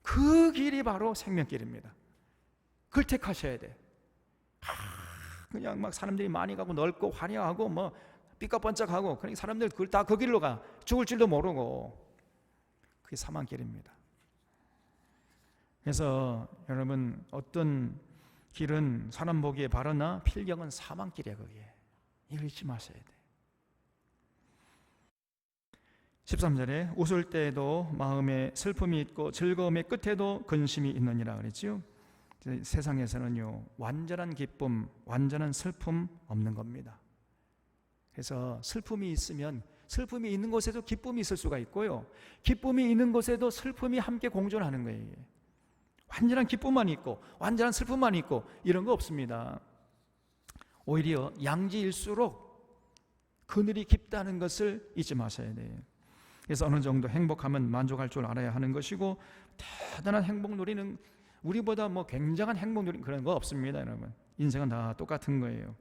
그 길이 바로 생명길입니다. 그걸 택하셔야 돼. 그냥 막 사람들이 많이 가고 넓고 화려하고 뭐 삐까번쩍하고 그러니까 사람들 그걸 다 그 길로 가. 죽을 줄도 모르고. 그게 사망길입니다. 그래서 여러분, 어떤 길은 사람 보기에 바르나 필경은 사망길이야. 그게. 이걸 잊지 마셔야 돼. 13절에 웃을 때에도 마음에 슬픔이 있고 즐거움의 끝에도 근심이 있느니라 그랬지요. 세상에서는요 완전한 기쁨, 완전한 슬픔 없는 겁니다. 그래서 슬픔이 있으면 슬픔이 있는 곳에도 기쁨이 있을 수가 있고요, 기쁨이 있는 곳에도 슬픔이 함께 공존하는 거예요. 완전한 기쁨만 있고 완전한 슬픔만 있고 이런 거 없습니다. 오히려 양지일수록 그늘이 깊다는 것을 잊지 마셔야 돼요. 그래서 어느 정도 행복하면 만족할 줄 알아야 하는 것이고, 대단한 행복 누리는, 우리보다 뭐 굉장한 행복 누리는 그런 거 없습니다. 여러분, 인생은 다 똑같은 거예요.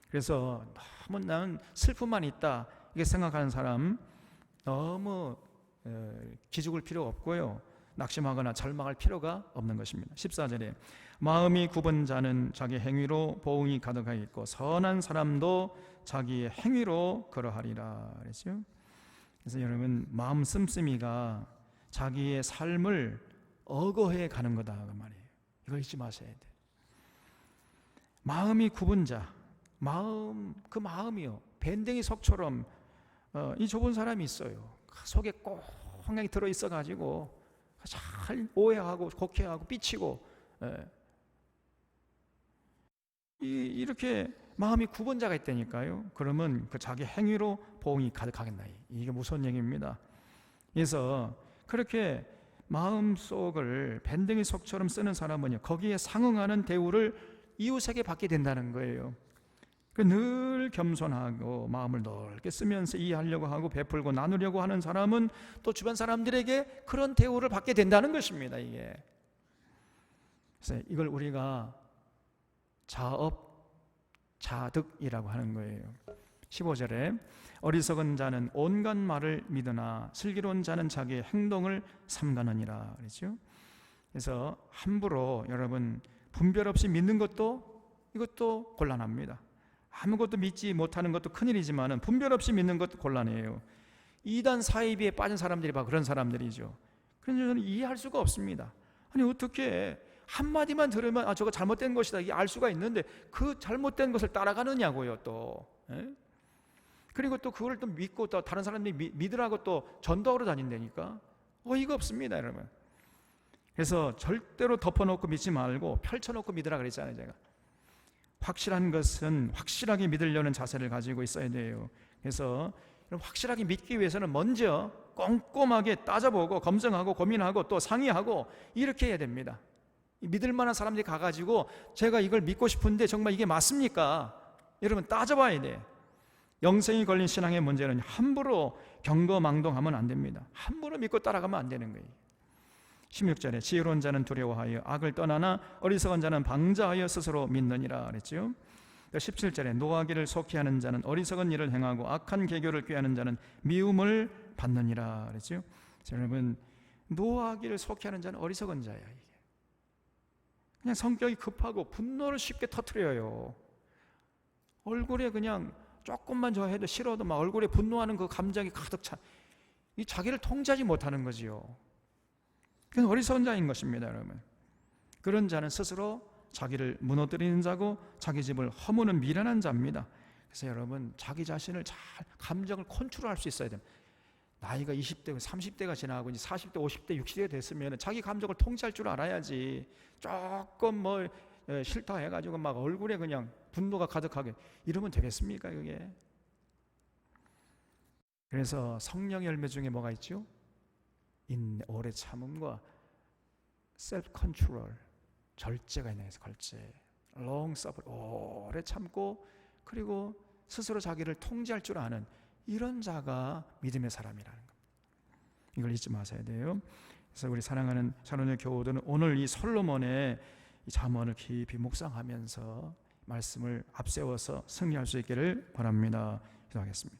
그래서 너무 나는 슬픔만 있다 이렇게 생각하는 사람 너무 기죽을 필요 없고요, 낙심하거나 절망할 필요가 없는 것입니다. 14절에 마음이 굽은 자는 자기 행위로 보응이 가득하겠고 선한 사람도 자기의 행위로 그러하리라 그랬죠. 그래서 여러분, 마음 씀씀이가 자기의 삶을 억어해 가는 거다 그 말이에요. 이걸 잊지 마셔야 돼. 마음이 굽은 자, 그 마음이요 밴댕이 속처럼 이 좁은 사람이 있어요. 속에 꽁하게 들어있어 가지고 잘 오해하고 곡해하고 삐치고 이렇게 마음이 굽은 자가 있다니까요. 그러면 그 자기 행위로 보응이 가득하겠나. 이게 무서운 얘기입니다. 그래서 그렇게 마음속을 밴댕이 속처럼 쓰는 사람은요 거기에 상응하는 대우를 이웃에게 받게 된다는 거예요. 늘 겸손하고 마음을 넓게 쓰면서 이해하려고 하고 베풀고 나누려고 하는 사람은 또 주변 사람들에게 그런 대우를 받게 된다는 것입니다. 이게. 그래서 이걸 우리가 자업, 자득이라고 하는 거예요. 15절에 어리석은 자는 온갖 말을 믿으나 슬기로운 자는 자기의 행동을 삼가느니라 그랬죠. 그래서 함부로 여러분 분별 없이 믿는 것도 이것도 곤란합니다. 아무것도 믿지 못하는 것도 큰일이지만 분별 없이 믿는 것도 곤란해요. 이단 사이비에 빠진 사람들이 바로 그런 사람들이죠. 그래서 저는 이해할 수가 없습니다. 아니 어떻게 한마디만 들으면 저거 잘못된 것이다 이게 알 수가 있는데 그 잘못된 것을 따라가느냐고요 또. 그리고 또 그걸 또 믿고 또 다른 사람들이 믿으라고 또 전도하러 다닌다니까 어이가 없습니다 여러분. 그래서 절대로 덮어놓고 믿지 말고 펼쳐놓고 믿으라 그랬잖아요 제가. 확실한 것은 확실하게 믿으려는 자세를 가지고 있어야 돼요. 그래서 확실하게 믿기 위해서는 먼저 꼼꼼하게 따져보고 검증하고 고민하고 또 상의하고 이렇게 해야 됩니다. 믿을 만한 사람들이 가가지고 제가 이걸 믿고 싶은데 정말 이게 맞습니까? 여러분 따져봐야 돼. 영생이 걸린 신앙의 문제는 함부로 경거망동하면 안 됩니다. 함부로 믿고 따라가면 안 되는 거예요. 16절에 지혜로운 자는 두려워하여 악을 떠나나 어리석은 자는 방자하여 스스로 믿느니라 그랬죠. 17절에 노하기를 속히 하는 자는 어리석은 일을 행하고 악한 계교를 꾀하는 자는 미움을 받느니라 그랬죠. 여러분 노하기를 속히 하는 자는 어리석은 자야. 이게 그냥 성격이 급하고 분노를 쉽게 터뜨려요. 얼굴에 그냥 조금만 저 해도 싫어도 막 얼굴에 분노하는 그 감정이 가득 차. 이 자기를 통제하지 못하는 거지요. 그건 어리석은 자인 것입니다 여러분. 그런 자는 스스로 자기를 무너뜨리는 자고 자기 집을 허무는 미련한 자입니다. 그래서 여러분 자기 자신을 잘 감정을 컨트롤할 수 있어야 됩니다. 나이가 20대, 30대가 지나고 이제 40대, 50대, 60대가 됐으면 자기 감정을 통제할 줄 알아야지. 조금 뭐 싫다 해가지고 막 얼굴에 그냥 분노가 가득하게 이러면 되겠습니까 그게? 그래서 성령의 열매 중에 뭐가 있죠? 인내, 오래 참음과 셀프 컨트롤, 절제가 있는 거예요. 절제, long suffering, 오래 참고 그리고 스스로 자기를 통제할 줄 아는 이런 자가 믿음의 사람이라는 겁니다. 이걸 잊지 마셔야 돼요. 그래서 우리 사랑하는 샤론의 교우들은 오늘 이 솔로몬의 이 잠언을 깊이 묵상하면서 말씀을 앞세워서 승리할 수 있기를 바랍니다. 기도하겠습니다.